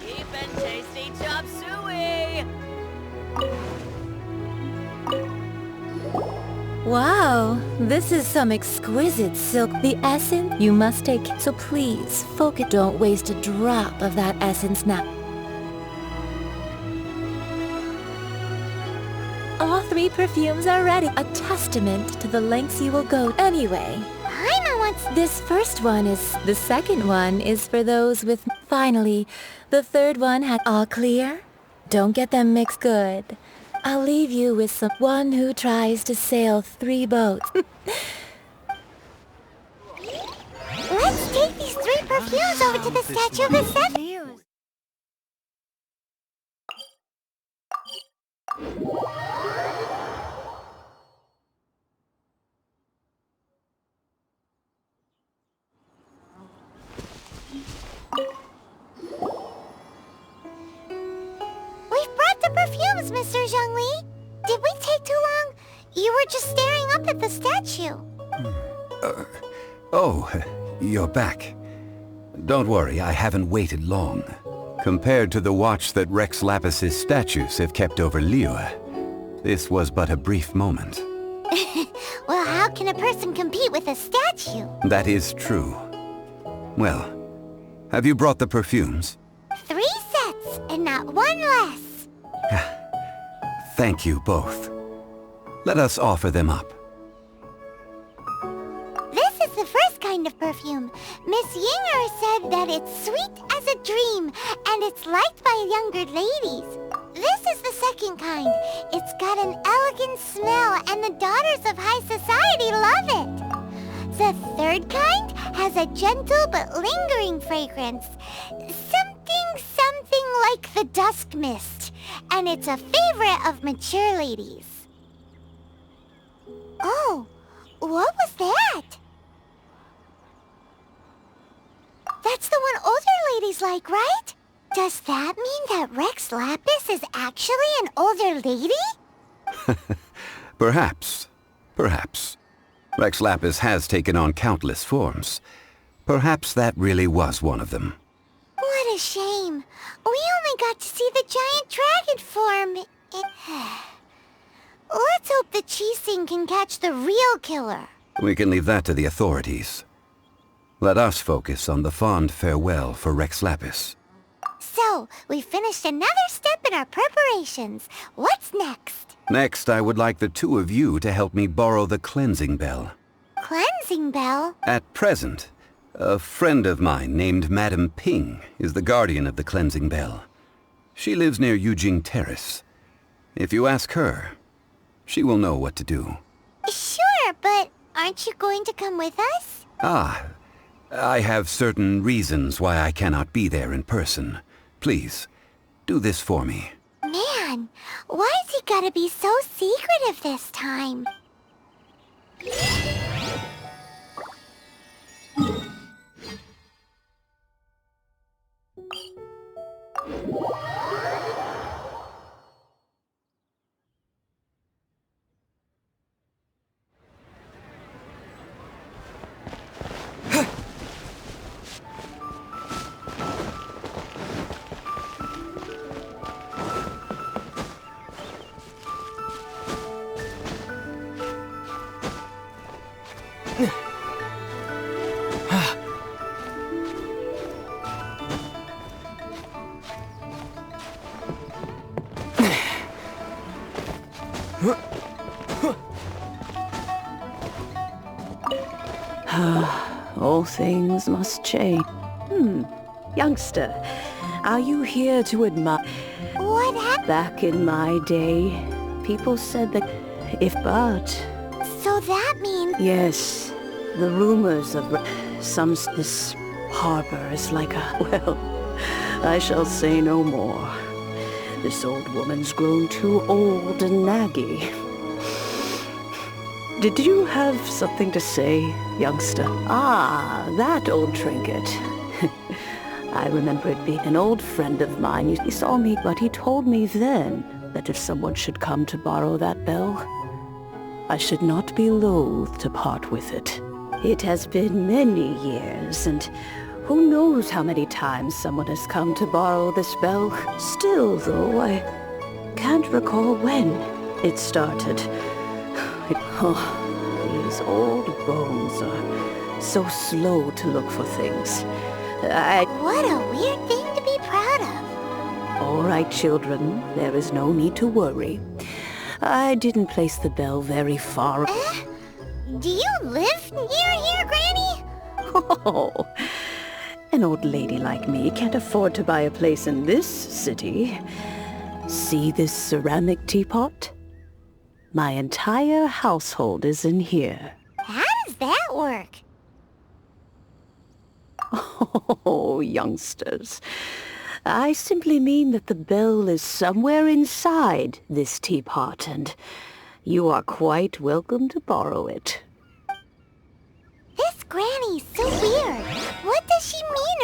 S12: Cheap and tasty chop suey!
S10: Wow, this is some exquisite silk. The essence you must take, so please, focus. Don't waste a drop of that essence now. All 3 perfumes are ready. A testament to the lengths you will go. Anyway,
S2: Paimon wants...
S10: this first one is... The second one is for those with... Finally, the third one had... All clear? Don't get them mixed good. I'll leave you with one who tries to sail 3 boats.
S2: Let's take these 3 perfumes over to the Statue of the Seven. We've brought the perfumes, Mr. Zhongli. Did we take too long? You were just staring up at the statue.
S5: Oh, you're back. Don't worry, I haven't waited long. Compared to the watch that Rex Lapis's statues have kept over Liyue, this was but a brief moment.
S2: Well, how can a person compete with a statue?
S5: That is true. Well, have you brought the perfumes?
S2: 3 sets, and not one less.
S5: Thank you both. Let us offer them up.
S2: This is the first kind of perfume. Miss Yinger said that it's sweet as a dream, and it's liked by younger ladies. This is the second kind. It's got an elegant smell, and the daughters of high society love it. The third kind has a gentle but lingering fragrance. Something like the dusk mist, and it's a favorite of mature ladies. Oh, what was that? That's the one older ladies like, right? Does that mean that Rex Lapis is actually an older lady?
S5: Perhaps. Perhaps. Rex Lapis has taken on countless forms. Perhaps that really was one of them.
S2: What a shame. We only got to see the giant dragon form. Let's hope the Chi-Sing can catch the real killer.
S5: We can leave that to the authorities. Let us focus on the fond farewell for Rex Lapis.
S2: So, we finished another step in our preparations. What's next?
S5: Next, I would like the two of you to help me borrow the cleansing bell.
S2: Cleansing bell?
S5: At present, a friend of mine named Madame Ping is the guardian of the cleansing bell. She lives near Yujing Terrace. If you ask her, she will know what to do.
S2: Sure, but aren't you going to come with us?
S5: I have certain reasons why I cannot be there in person. Please, do this for me.
S2: Man, why's he gotta be so secretive this time?
S13: All things must change. Youngster, are you here to admire?
S2: What happened?
S13: Back in my day, people said that but...
S2: So that means...
S13: Yes, the rumors of this harbor is like a... Well, I shall say no more. This old woman's grown too old and naggy. Did you have something to say, youngster? Ah, that old trinket. I remember it being an old friend of mine. He saw me, but he told me then that if someone should come to borrow that bell, I should not be loath to part with it. It has been many years, and who knows how many times someone has come to borrow this bell. Still, though, I can't recall when it started. These old bones are so slow to look for things.
S2: What a weird thing to be proud of.
S13: All right, children, there is no need to worry. I didn't place the bell very far.
S2: Do you live near here, Granny?
S13: Oh, an old lady like me can't afford to buy a place in this city. See this ceramic teapot? My entire household is in here.
S2: How does that work?
S13: Oh, youngsters. I simply mean that the bell is somewhere inside this teapot, and you are quite welcome to borrow it.
S2: This Granny's so weird. What does she mean,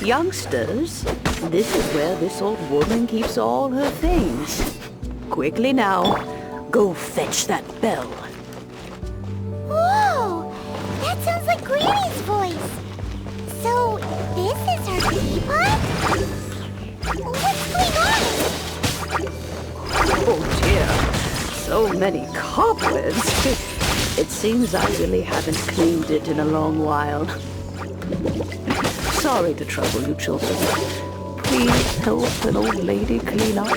S13: Youngsters, this is where this old woman keeps all her things. Quickly now, go fetch that bell.
S2: Whoa! That sounds like Granny's voice. So, this is her teapot? What's going on?
S13: Oh dear, so many cobwebs. It seems I really haven't cleaned it in a long while. Sorry to trouble you, children. Please help an old lady clean up.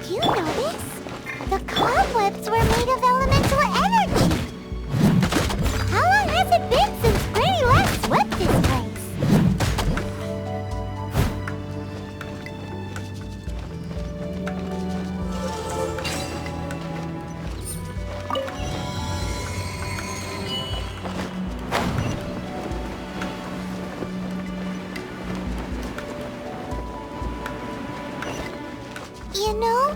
S2: you know this? The cobwebs were made of elemental energy. How long has it been since Granny last swept this place? You know,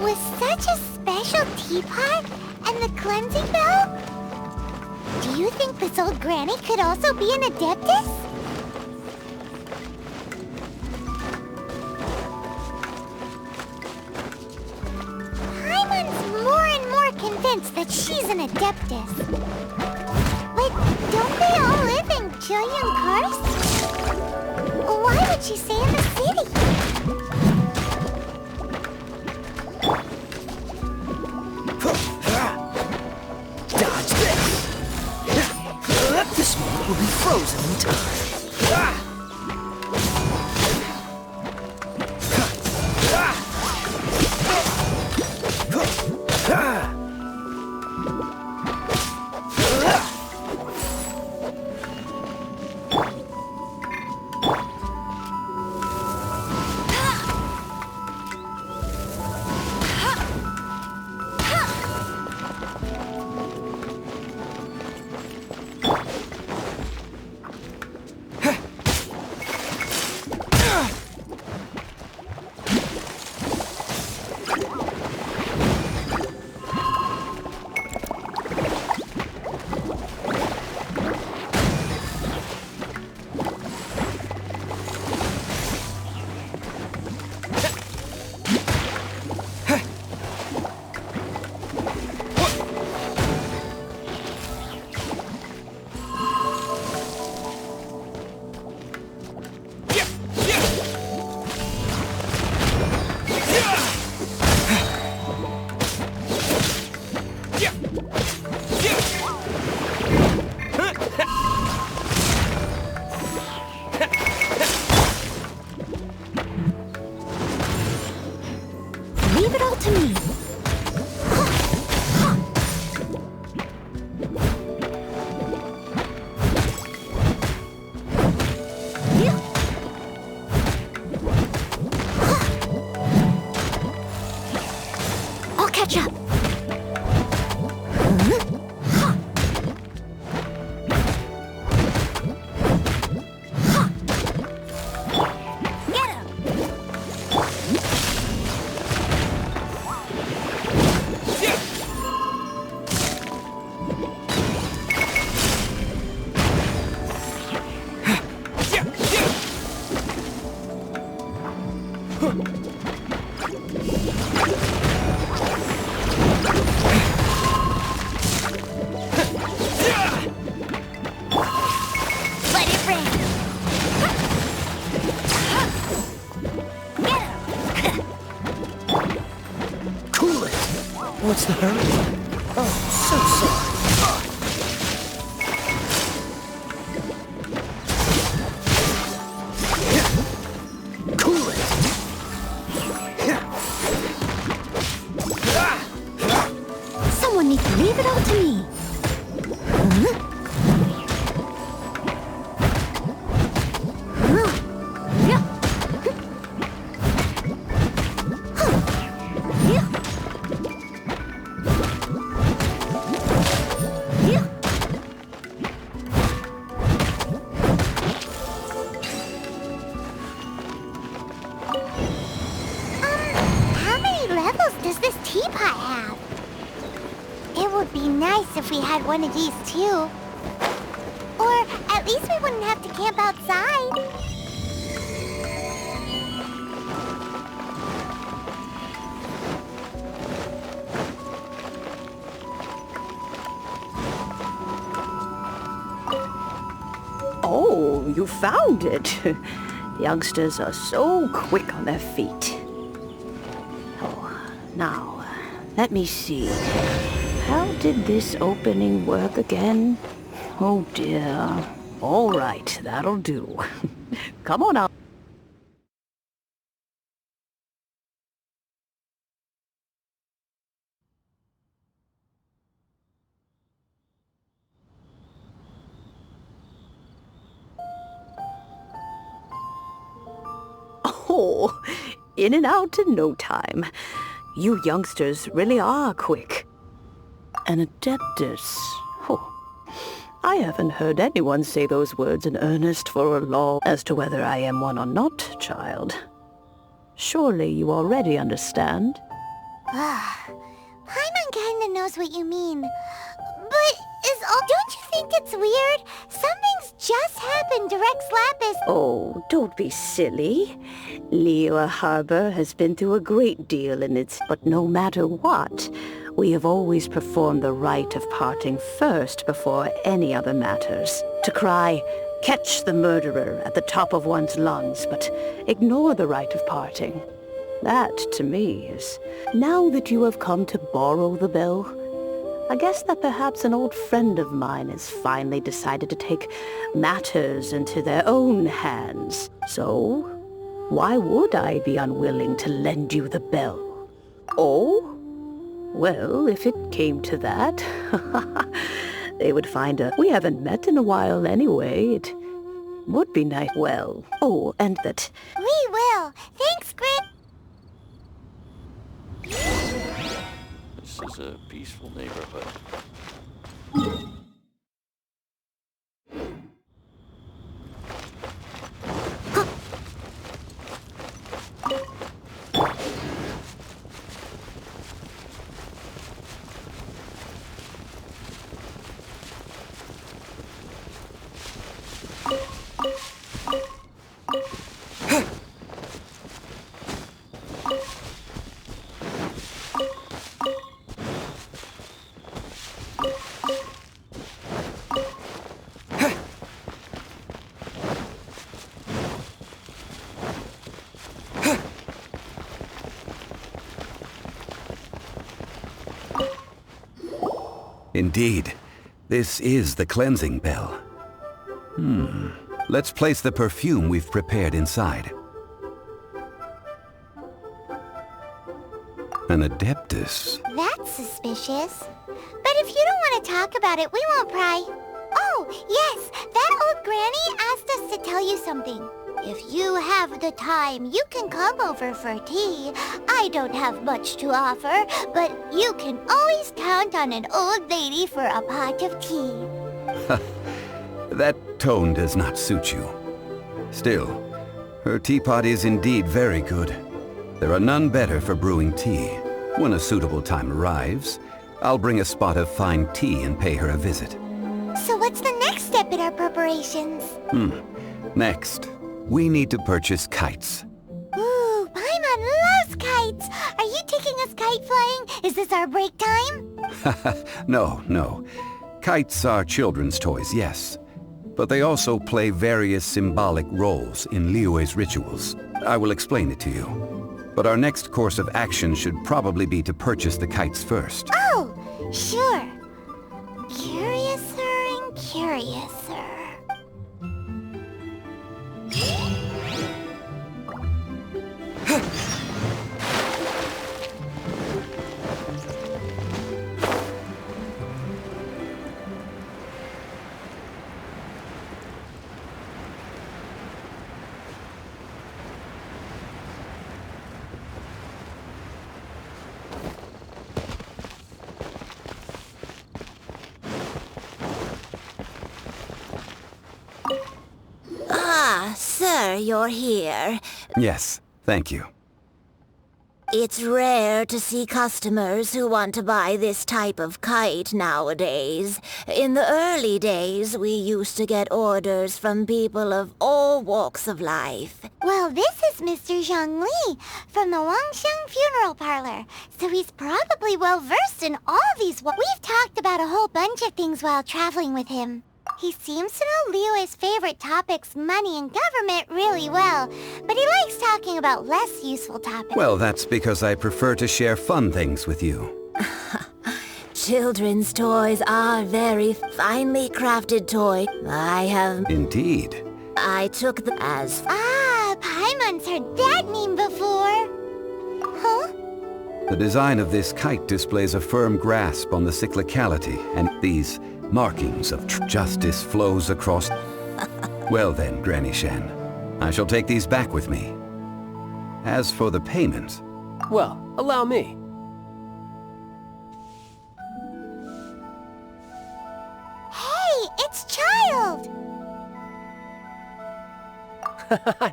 S2: with such a special teapot and the cleansing bell, do you think this old granny could also be an adeptus? Paimon's more and more convinced that she's an adeptus. But don't they all live in Julian Karst? Why would she stay in the city?
S7: Dodge this! This moment will be frozen in time.
S2: Leave it all to me. I'll catch up. Get him! Let it rain. Get him!
S7: Cool it! What's the hurry? Oh, so sorry. Cool it!
S2: Someone needs to leave it all to me. How many levels does this teapot have? It would be nice if we had one of these too. Or at least we wouldn't have to camp outside.
S13: Oh, you found it. Youngsters are so quick on their feet. Oh, now, let me see. How did this opening work again? Oh dear. All right, that'll do. Come on out. Oh, in and out in no time. You youngsters really are quick. An adeptus. Oh, I haven't heard anyone say those words in earnest for a long... As to whether I am one or not, child. Surely you already understand?
S2: Paimon kinda knows what you mean. But don't you think it's weird? Something's just happened to Rex Lapis.
S13: Oh, don't be silly. Liyue Harbor has been through a great deal in its... But no matter what, we have always performed the rite of parting first before any other matters. To cry, "Catch the murderer," at the top of one's lungs, but ignore the rite of parting. That, to me, is... Now that you have come to borrow the bell, I guess that perhaps an old friend of mine has finally decided to take matters into their own hands. So, why would I be unwilling to lend you the bell? Oh? Well, if it came to that, they would find a... We haven't met in a while anyway. It would be nice. Well, oh, and that...
S2: We will. Thanks, Grit.
S7: This is a peaceful neighborhood.
S5: Indeed, this is the cleansing bell. Let's place the perfume we've prepared inside. An adeptus.
S2: That's suspicious. But if you don't want to talk about it, we won't pry. Oh, yes, that old granny asked us to tell you something. If you have the time, you can come over for tea. I don't have much to offer, but you can always count on an old lady for a pot of tea.
S5: That tone does not suit you. Still, her teapot is indeed very good. There are none better for brewing tea. When a suitable time arrives, I'll bring a spot of fine tea and pay her a visit.
S2: So what's the next step in our preparations?
S5: Next, we need to purchase kites.
S2: Ooh, Paimon loves kites! Are you taking us kite flying? Is this our break time?
S5: No. Kites are children's toys, yes. But they also play various symbolic roles in Liyue's rituals. I will explain it to you. But our next course of action should probably be to purchase the kites first.
S2: Oh, sure. Curiouser and curiouser.
S10: Sir, you're here.
S5: Yes, thank you.
S10: It's rare to see customers who want to buy this type of kite nowadays. In the early days, we used to get orders from people of all walks of life.
S2: Well, this is Mr. Zhongli from the Wangsheng Funeral Parlor, so he's probably well-versed in all these... We've talked about a whole bunch of things while traveling with him. He seems to know Liyue's favorite topics, money and government, really well, but he likes talking about less useful topics.
S5: Well, that's because I prefer to share fun things with you.
S10: Children's toys are very finely crafted toy. I have...
S5: Indeed.
S10: I took them as...
S2: Ah, Paimon's heard that name before. Huh?
S5: The design of this kite displays a firm grasp on the cyclicality, and these markings of justice flows across... Well then, Granny Shen, I shall take these back with me. As for the payment...
S3: Well, allow me.
S2: Hey, it's Child!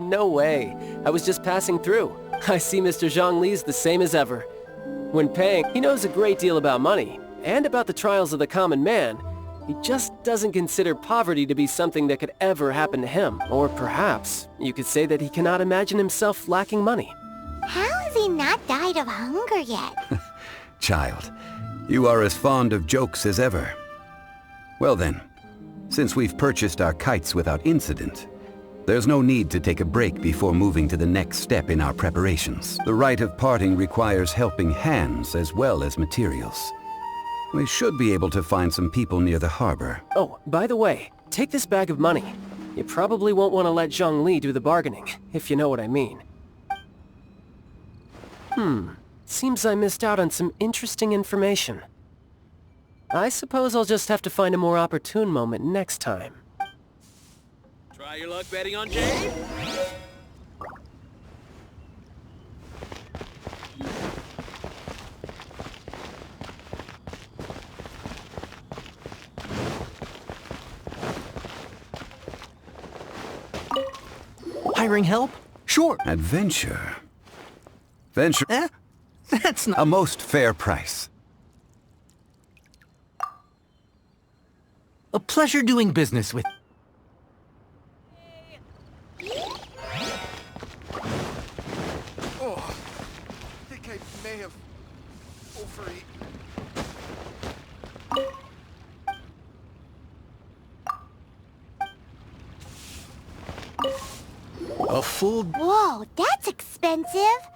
S3: No way. I was just passing through. I see Mr. Zhongli's the same as ever. When paying, he knows a great deal about money, and about the trials of the common man. He just doesn't consider poverty to be something that could ever happen to him. Or perhaps, you could say that he cannot imagine himself lacking money.
S2: How has he not died of hunger yet?
S5: Child, you are as fond of jokes as ever. Well then, since we've purchased our kites without incident, there's no need to take a break before moving to the next step in our preparations. The rite of parting requires helping hands as well as materials. We should be able to find some people near the harbor.
S3: Oh, by the way, take this bag of money. You probably won't want to let Zhongli do the bargaining, if you know what I mean. Seems I missed out on some interesting information. I suppose I'll just have to find a more opportune moment next time.
S6: Try your luck betting on Jade?
S7: Hiring help? Sure.
S5: Adventure? Venture?
S7: That's not...
S5: A most fair price.
S7: A pleasure doing business with...
S11: Oh, I think I may have overeaten.
S6: A full...
S2: Whoa, that's expensive.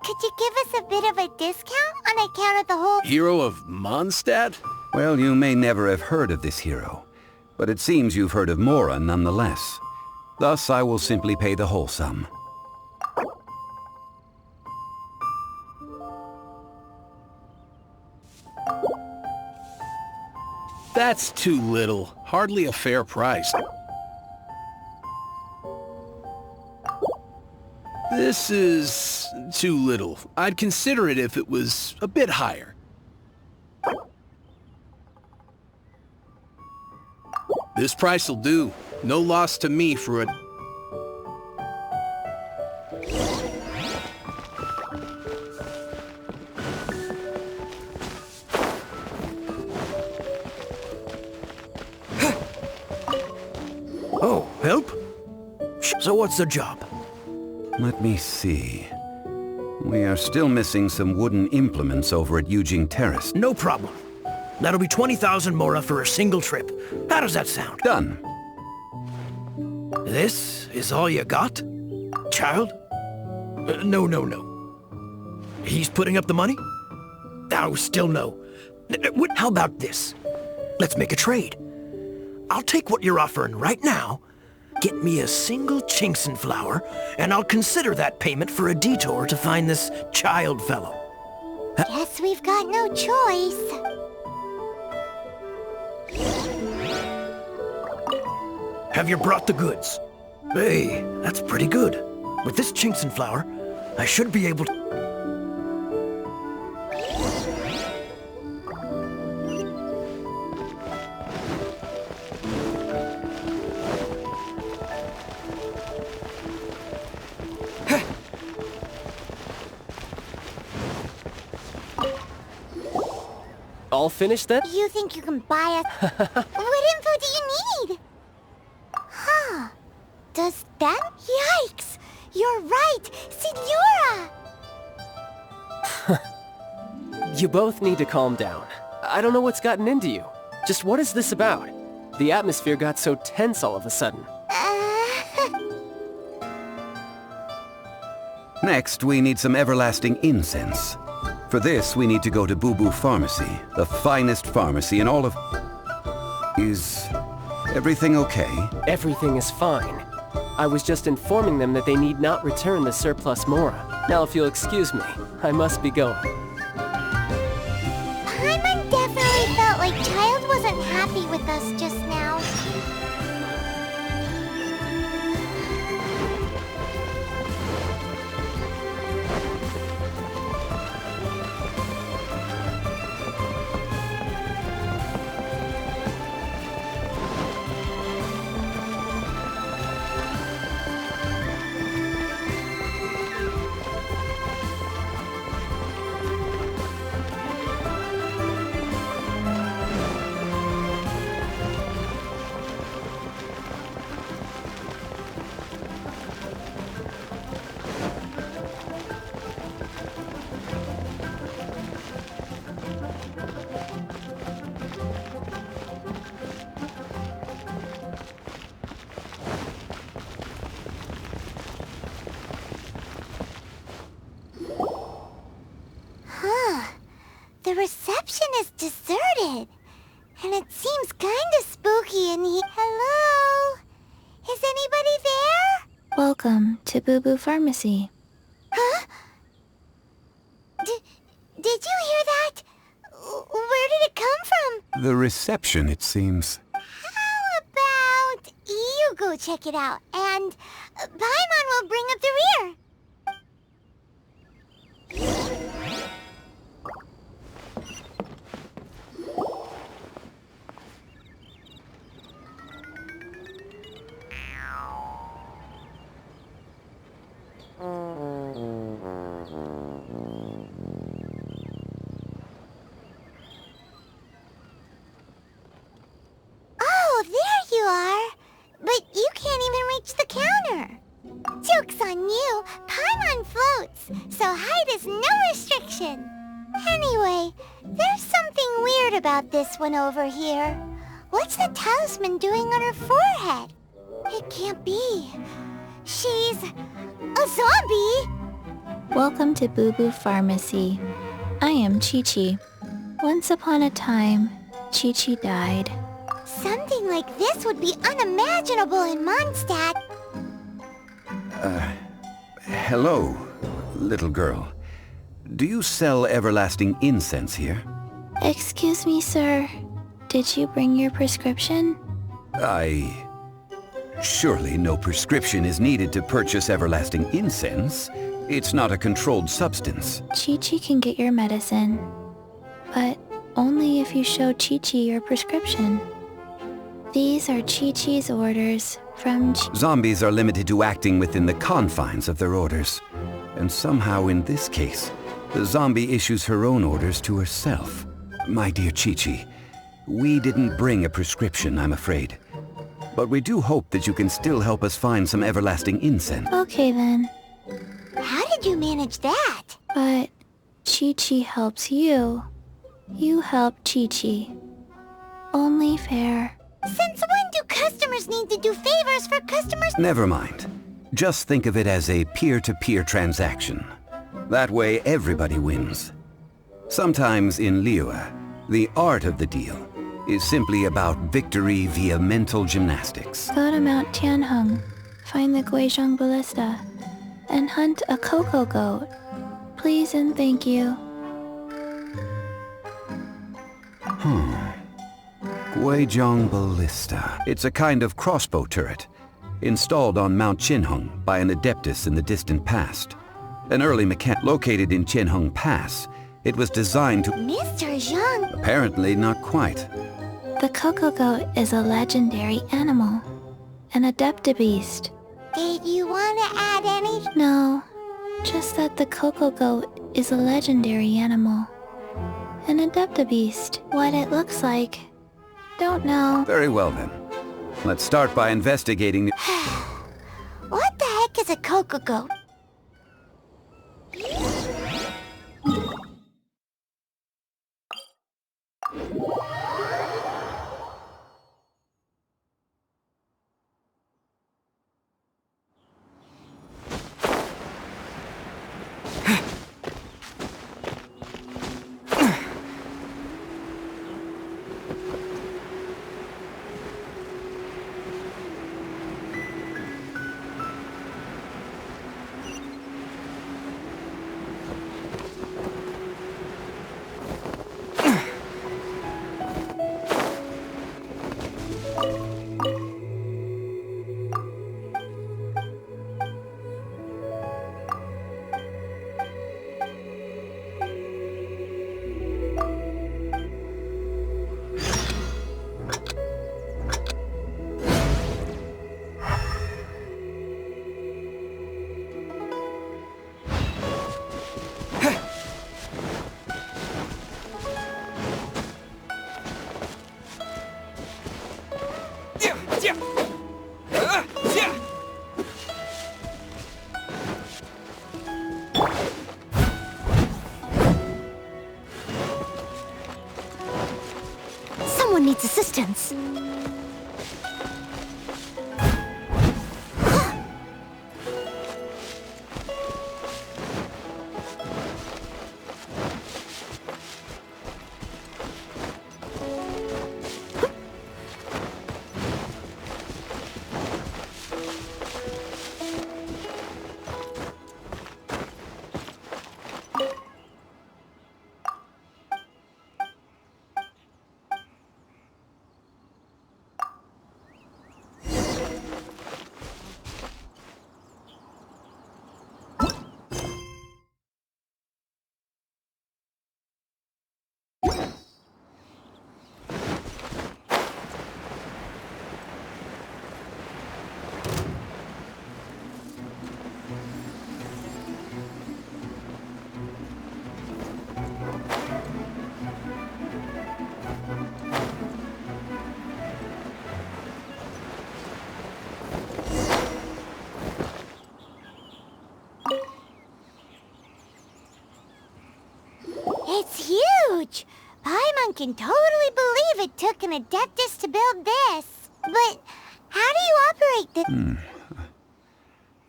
S2: Could you give us a bit of a discount on account of the whole...
S6: Hero of Mondstadt?
S5: Well, you may never have heard of this hero, but it seems you've heard of Mora nonetheless. Thus, I will simply pay the whole sum.
S6: That's too little. Hardly a fair price. This is too little. I'd consider it if it was a bit higher. This price will do. No loss to me for a...
S7: Oh, help? So what's the job?
S5: Let me see. We are still missing some wooden implements over at Yujing Terrace.
S7: No problem. That'll be 20,000 mora for a single trip. How does that sound?
S5: Done.
S7: This is all you got? Child? No. He's putting up the money? Oh, still no. How about this? Let's make a trade. I'll take what you're offering right now, get me a single Chinkson flower, and I'll consider that payment for a detour to find this Child fellow.
S2: Guess we've got no choice.
S7: Have you brought the goods? Hey, that's pretty good. With this Chinkson flower, I should be able to...
S3: All finished then?
S2: You think you can buy us? What info do you need? Huh. Does that? Yikes! You're right! Signora!
S3: You both need to calm down. I don't know what's gotten into you. Just what is this about? The atmosphere got so tense all of a sudden.
S5: Next, we need some everlasting incense. For this, we need to go to Boo Boo Pharmacy, the finest pharmacy in all of... Is everything okay?
S3: Everything is fine. I was just informing them that they need not return the surplus mora. Now if you'll excuse me, I must be going.
S2: Paimon definitely felt like Child wasn't happy with us just now. reception is deserted. And it seems kinda spooky in here. Hello? Is anybody there?
S10: Welcome to Boo Boo Pharmacy.
S2: Huh? Did you hear that? Where did it come from?
S5: The reception, it seems.
S2: How about you go check it out, and Paimon will bring up the rear. Oh, there you are. But you can't even reach the counter. Joke's on you. Paimon floats, so height is no restriction. Anyway, there's something weird about this one over here. What's the talisman doing on her forehead? It can't be. She's a zombie!
S10: Welcome to Boo Boo Pharmacy. I am Chi-Chi. Once upon a time, Chi-Chi died.
S2: Something like this would be unimaginable in Mondstadt.
S5: Hello, little girl. Do you sell everlasting incense here?
S10: Excuse me, sir. Did you bring your prescription?
S5: Surely no prescription is needed to purchase everlasting incense. It's not a controlled substance.
S10: Chi-Chi can get your medicine, but only if you show Chi-Chi your prescription. These are Chi-Chi's orders from
S5: Zombies are limited to acting within the confines of their orders. And somehow in this case, the zombie issues her own orders to herself. My dear Chi-Chi, we didn't bring a prescription, I'm afraid. But we do hope that you can still help us find some everlasting incense.
S10: Okay then.
S2: How did you manage that?
S10: But Chi-Chi helps you. You help Chi-Chi. Only fair.
S2: Since when do customers need to do favors for customers?
S5: Never mind. Just think of it as a peer-to-peer transaction. That way everybody wins. Sometimes in Liyue, the art of the deal is simply about victory via mental gymnastics.
S10: Go to Mount Tianheng, find the Guizhong Ballista, and hunt a cocoa goat. Please and thank you.
S5: Guizhong Ballista. It's a kind of crossbow turret, installed on Mount Qinheng by an adeptus in the distant past. An early mechanic located in Qinheng Pass, it was designed to...
S2: Mr. Zhang!
S5: Apparently not quite.
S10: The cocoa goat is a legendary animal, an adeptabeast.
S2: Did you want to add anything?
S10: No, just that the cocoa goat is a legendary animal, an adeptabeast. What it looks like, don't know.
S5: Very well then. Let's start by investigating...
S2: What the heck is a cocoa goat? Someone needs assistance. It's huge! Paimon can totally believe it took an Adeptus to build this. But how do you operate this?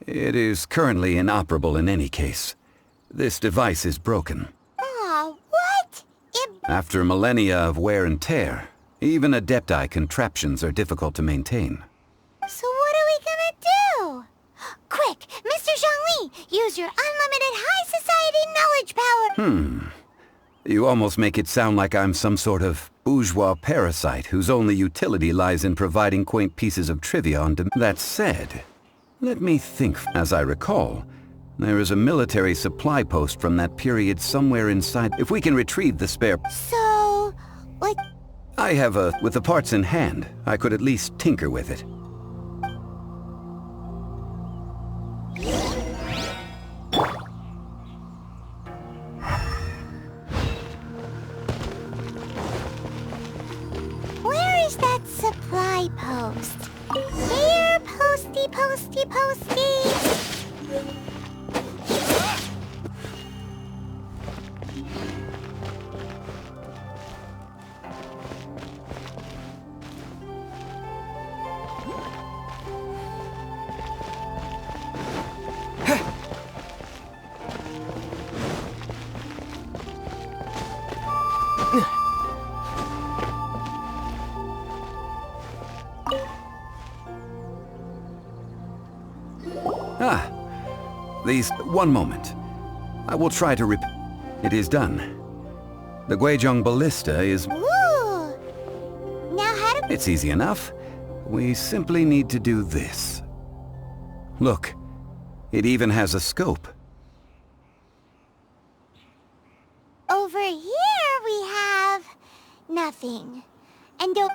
S5: It is currently inoperable in any case. This device is broken.
S2: Aw, what?
S5: After millennia of wear and tear, even Adepti contraptions are difficult to maintain.
S2: So what are we gonna do? Quick, Mr. Zhongli, use your unlimited high society knowledge power!
S5: You almost make it sound like I'm some sort of bourgeois parasite whose only utility lies in providing quaint pieces of trivia on demand. That said, let me think. As I recall, there is a military supply post from that period somewhere inside. If we can retrieve the spare...
S2: So, like...
S5: I have with the parts in hand, I could at least tinker with it.
S2: Where is that supply post? Here, posty, posty, posty!
S5: One moment. I will try to It is done. The Guizhong Ballista is...
S2: Ooh! Now how do...
S5: It's easy enough. We simply need to do this. Look, it even has a scope.
S2: Over here we have... nothing. And don't...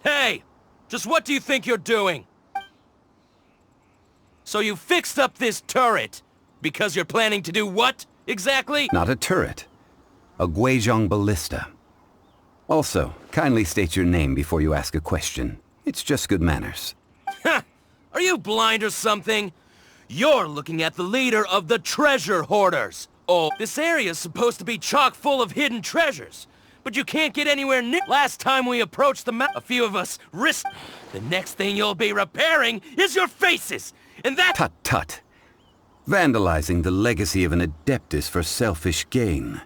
S8: Hey! Just what do you think you're doing? So you fixed up this turret, because you're planning to do what, exactly?
S5: Not a turret. A Guizhong Ballista. Also, kindly state your name before you ask a question. It's just good manners.
S8: Ha! Are you blind or something? You're looking at the leader of the treasure hoarders. Oh, this area's supposed to be chock full of hidden treasures. But you can't get anywhere near... Last time we approached the map, a few of us risked... The next thing you'll be repairing is your faces! And that...
S5: Tut tut. Vandalizing the legacy of an Adeptus for selfish gain.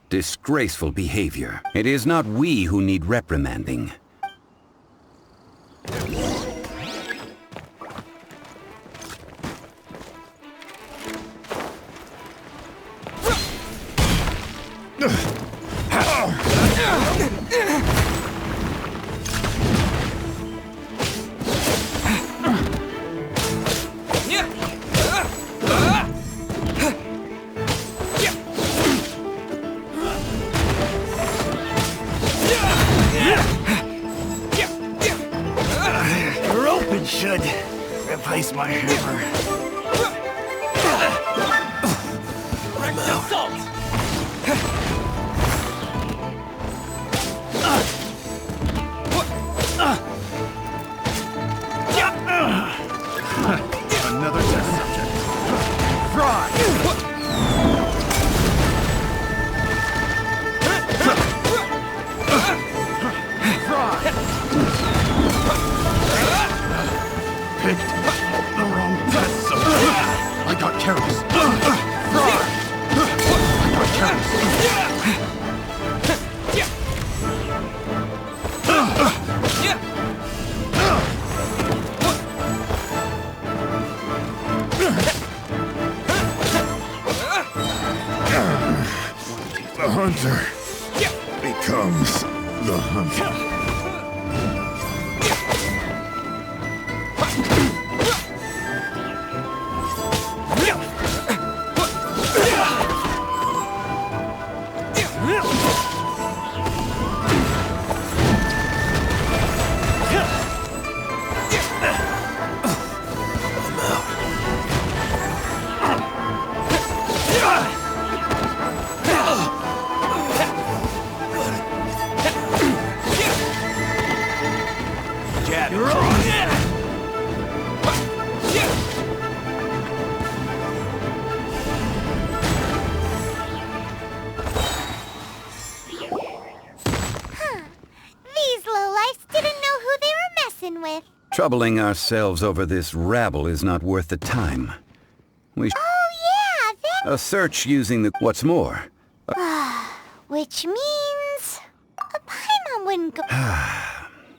S5: Disgraceful behavior. It is not we who need reprimanding.
S7: Should replace my hammer.
S11: Another test subject. Fry! Picked the wrong test subject. I got careless. Fry! I got careless. The hunter becomes the hunter.
S5: Troubling ourselves over this rabble is not worth the time. We
S2: Oh yeah,
S5: A search using the... What's more...
S2: which means... a Paimon wouldn't go...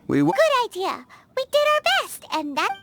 S5: we...
S2: Good idea. We did our best, and that...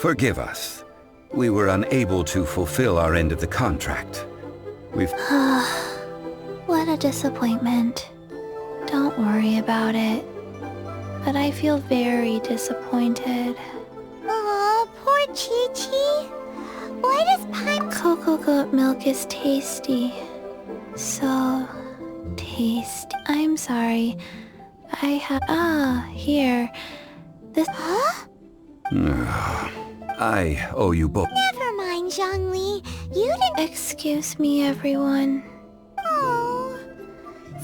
S5: Forgive us. We were unable to fulfill our end of the contract. We've...
S9: What a disappointment. Don't worry about it. But I feel very disappointed.
S2: Aw, poor Chi-Chi. Why does pine...
S9: Cocoa goat milk is tasty. So tasty. I'm sorry. Here. This...
S2: Huh?
S5: I owe you both.
S2: Never mind, Zhongli. You didn't...
S9: Excuse me, everyone.
S2: Oh.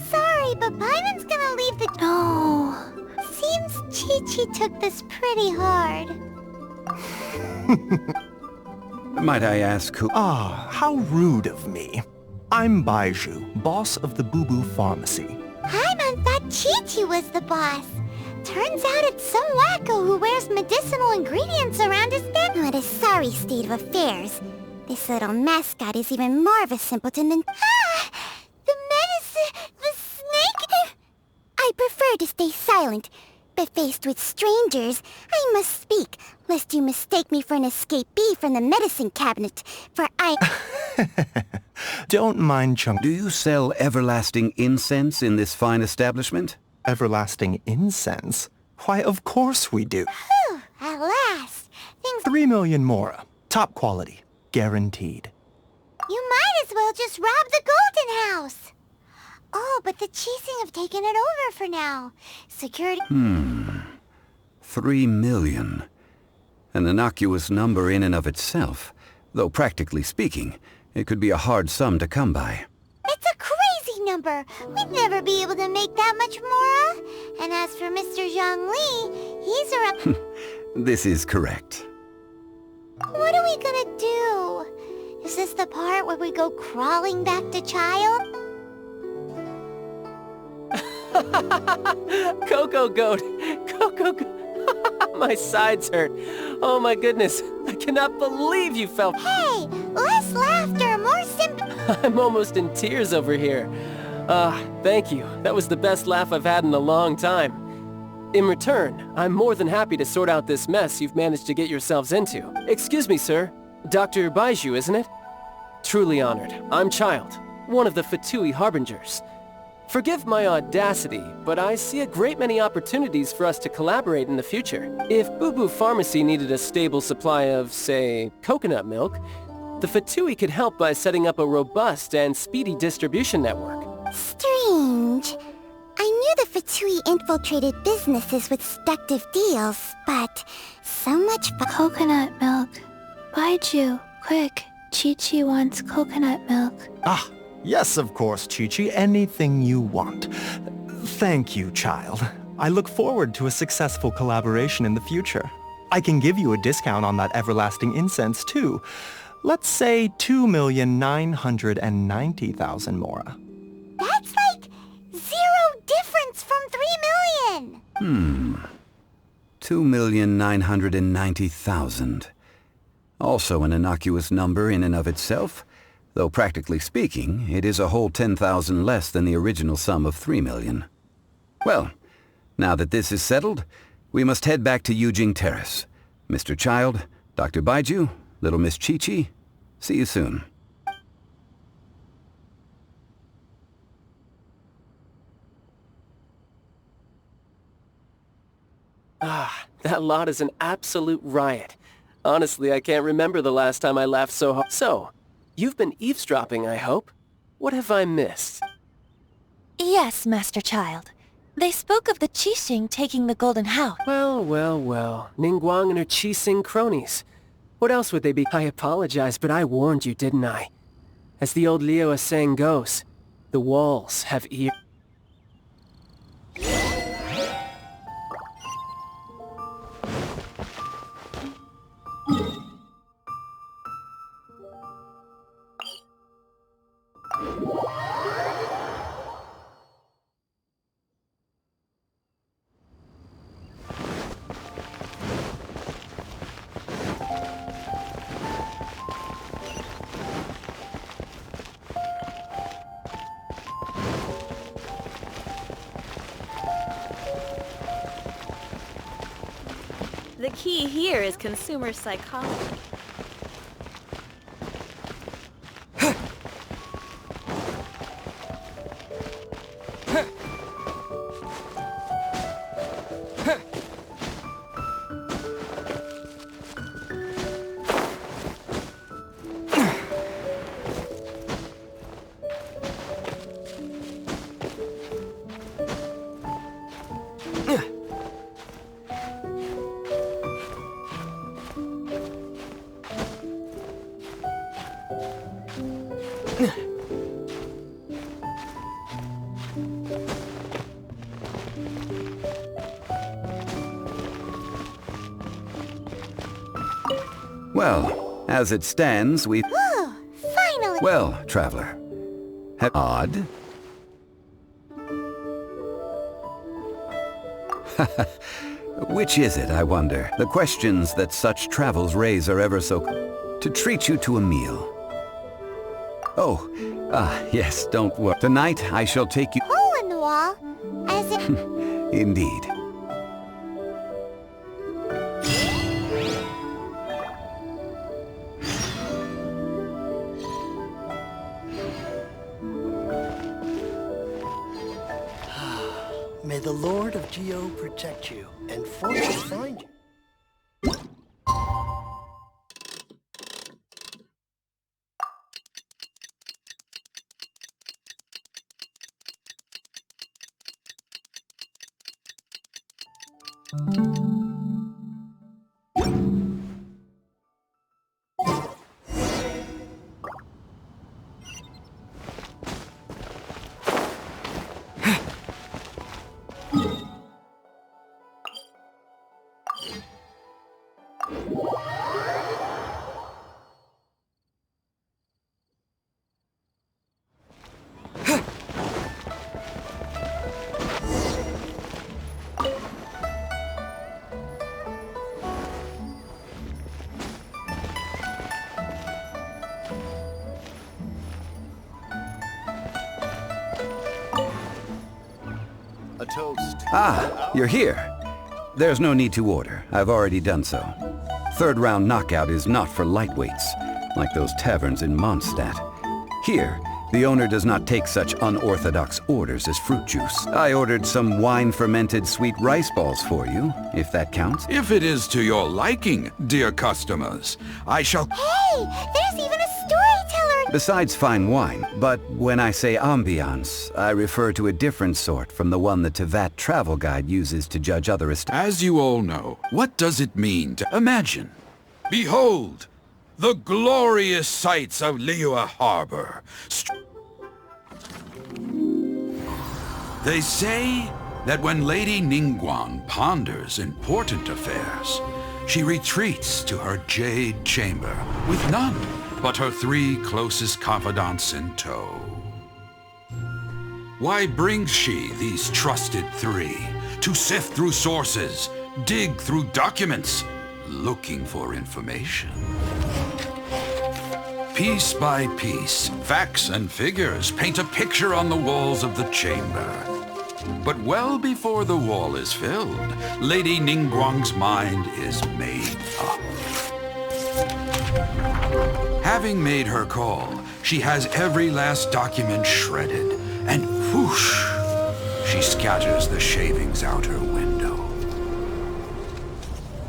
S2: Sorry, but Paimon's gonna leave the...
S9: No.
S2: Seems Chi-Chi took this pretty hard.
S5: Might I ask who...
S4: Ah, how rude of me. I'm Baiju, boss of the Boo Boo Pharmacy.
S2: Paimon thought Chi-Chi was the boss. Turns out it's some wacko who wears medicinal ingredients around his neck. What a sorry state of affairs. This little mascot is even more of a simpleton than... Ah! The medicine... The snake... I prefer to stay silent, but faced with strangers, I must speak, lest you mistake me for an escapee from the medicine cabinet, for I...
S4: Don't mind Chung.
S5: Do you sell everlasting incense in this fine establishment?
S4: Everlasting incense? Why, of course we do.
S2: Whew, at last. Things...
S4: 3 million mora. Top quality. Guaranteed.
S2: You might as well just rob the Golden House. Oh, but the Chising have taken it over for now. Security...
S5: 3 million. An innocuous number in and of itself, though practically speaking, it could be a hard sum to come by.
S2: It's a crazy number. We'd never be able to make that much more. And as for Mr. Zhongli, he's around...
S5: This is correct.
S2: What are we gonna do? Is this the part where we go crawling back to Child?
S3: Cocoa goat! Cocoa goat! My sides hurt. Oh my goodness. I cannot believe you fell...
S2: Hey! Less laughter, more sympathy.
S3: I'm almost in tears over here. Thank you. That was the best laugh I've had in a long time. In return, I'm more than happy to sort out this mess you've managed to get yourselves into. Excuse me, sir. Dr. Baiju, isn't it? Truly honored. I'm Child, one of the Fatui Harbingers. Forgive my audacity, but I see a great many opportunities for us to collaborate in the future. If Boo Boo Pharmacy needed a stable supply of, say, coconut milk, the Fatui could help by setting up a robust and speedy distribution network.
S2: Strange. I knew the Fatui infiltrated businesses with seductive deals, but so much
S9: coconut milk. Baiju, quick. Chi-Chi wants coconut milk.
S4: Ah, yes, of course, Chi-Chi. Anything you want. Thank you, Child. I look forward to a successful collaboration in the future. I can give you a discount on that everlasting incense, too. Let's say 2,990,000 mora.
S2: That's like 0 difference from 3 million!
S5: 2,990,000. Also an innocuous number in and of itself, though practically speaking, it is a whole 10,000 less than the original sum of 3 million. Well, now that this is settled, we must head back to Yujing Terrace. Mr. Child, Dr. Baiju, little Miss Chi-Chi, see you soon.
S3: That lot is an absolute riot. Honestly, I can't remember the last time I laughed so hard. So, you've been eavesdropping, I hope? What have I missed?
S1: Yes, Master Child. They spoke of the Qixing taking the Golden House.
S3: Well. Ningguang and her Qixing cronies. What else would they be? I apologize, but I warned you, didn't I? As the old Liu saying goes, the walls have ears.
S12: The The key here is consumer psychology.
S5: Well, as it stands, we...
S2: Oh, finally!
S5: Well, traveler. Odd? Which is it, I wonder? The questions that such travels raise are ever so... To treat you to a meal. Oh, yes, don't worry. Tonight, I shall take you...
S2: Hole in the wall? As if...
S5: Indeed.
S14: May the Lord of Geo protect you and fortune find you.
S11: A toast.
S5: Ah, you're here. There's no need to order. I've already done so. Third round knockout is not for lightweights, like those taverns in Mondstadt. Here, the owner does not take such unorthodox orders as fruit juice. I ordered some wine-fermented sweet rice balls for you, if that counts.
S15: If it is to your liking, dear customers, I shall...
S2: Hey! There's even a storyteller!
S5: Besides fine wine, but when I say ambiance, I refer to a different sort from the one the Tevat travel guide uses to judge other establishments.
S15: As you all know, what does it mean to imagine? Behold, the glorious sights of Liyue Harbor. They say that when Lady Ningguang ponders important affairs, she retreats to her jade chamber with none but her 3 closest confidants in tow. Why brings she these trusted 3 to sift through sources, dig through documents, looking for information? Piece by piece, facts and figures paint a picture on the walls of the chamber. But well before the wall is filled, Lady Ningguang's mind is made up. Having made her call, she has every last document shredded, and whoosh, she scatters the shavings out her window.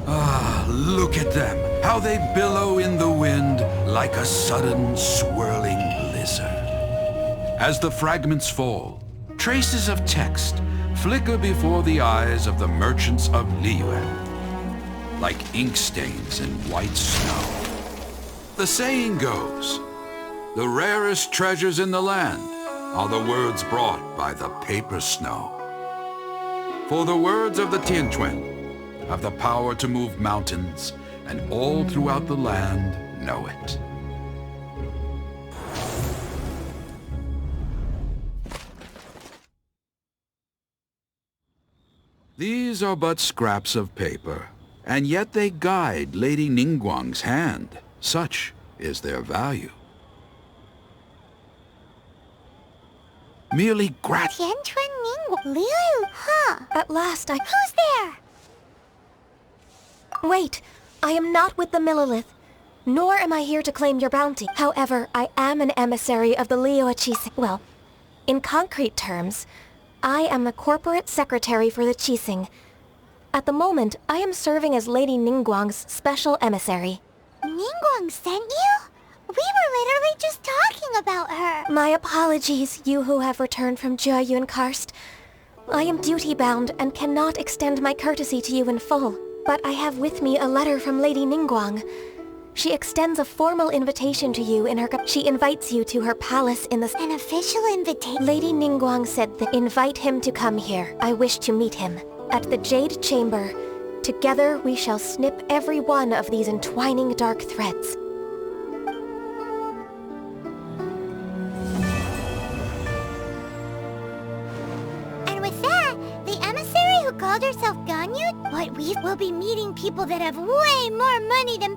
S15: Ah, look at them, how they billow in the wind like a sudden swirling blizzard. As the fragments fall, traces of text flicker before the eyes of the merchants of Liyue, like ink stains in white snow. The saying goes, the rarest treasures in the land are the words brought by the paper snow. For the words of the Tianquan have the power to move mountains, and all throughout the land know it. These are but scraps of paper, and yet they guide Lady Ningguang's hand. Such is their value. Merely
S2: Tianquan Ningguang. Liyue, huh?
S1: At last,
S2: Who's there?
S16: Wait, I am not with the Millilith, nor am I here to claim your bounty. However, I am an emissary of the Liyue Qixing. Well, in concrete terms, I am the corporate secretary for the Qixing. At the moment, I am serving as Lady Ningguang's special emissary.
S2: Ningguang sent you? We were literally just talking about her.
S16: My apologies, you who have returned from Jiayun Karst. I am duty-bound and cannot extend my courtesy to you in full. But I have with me a letter from Lady Ningguang. She extends a formal invitation to you in her... She invites you to her palace in the...
S2: An official invitation?
S16: Lady Ningguang said that invite him to come here. I wish to meet him. At the Jade Chamber. Together we shall snip every one of these entwining dark threads.
S2: Called herself Ganyu? But we will be meeting people that have way more money than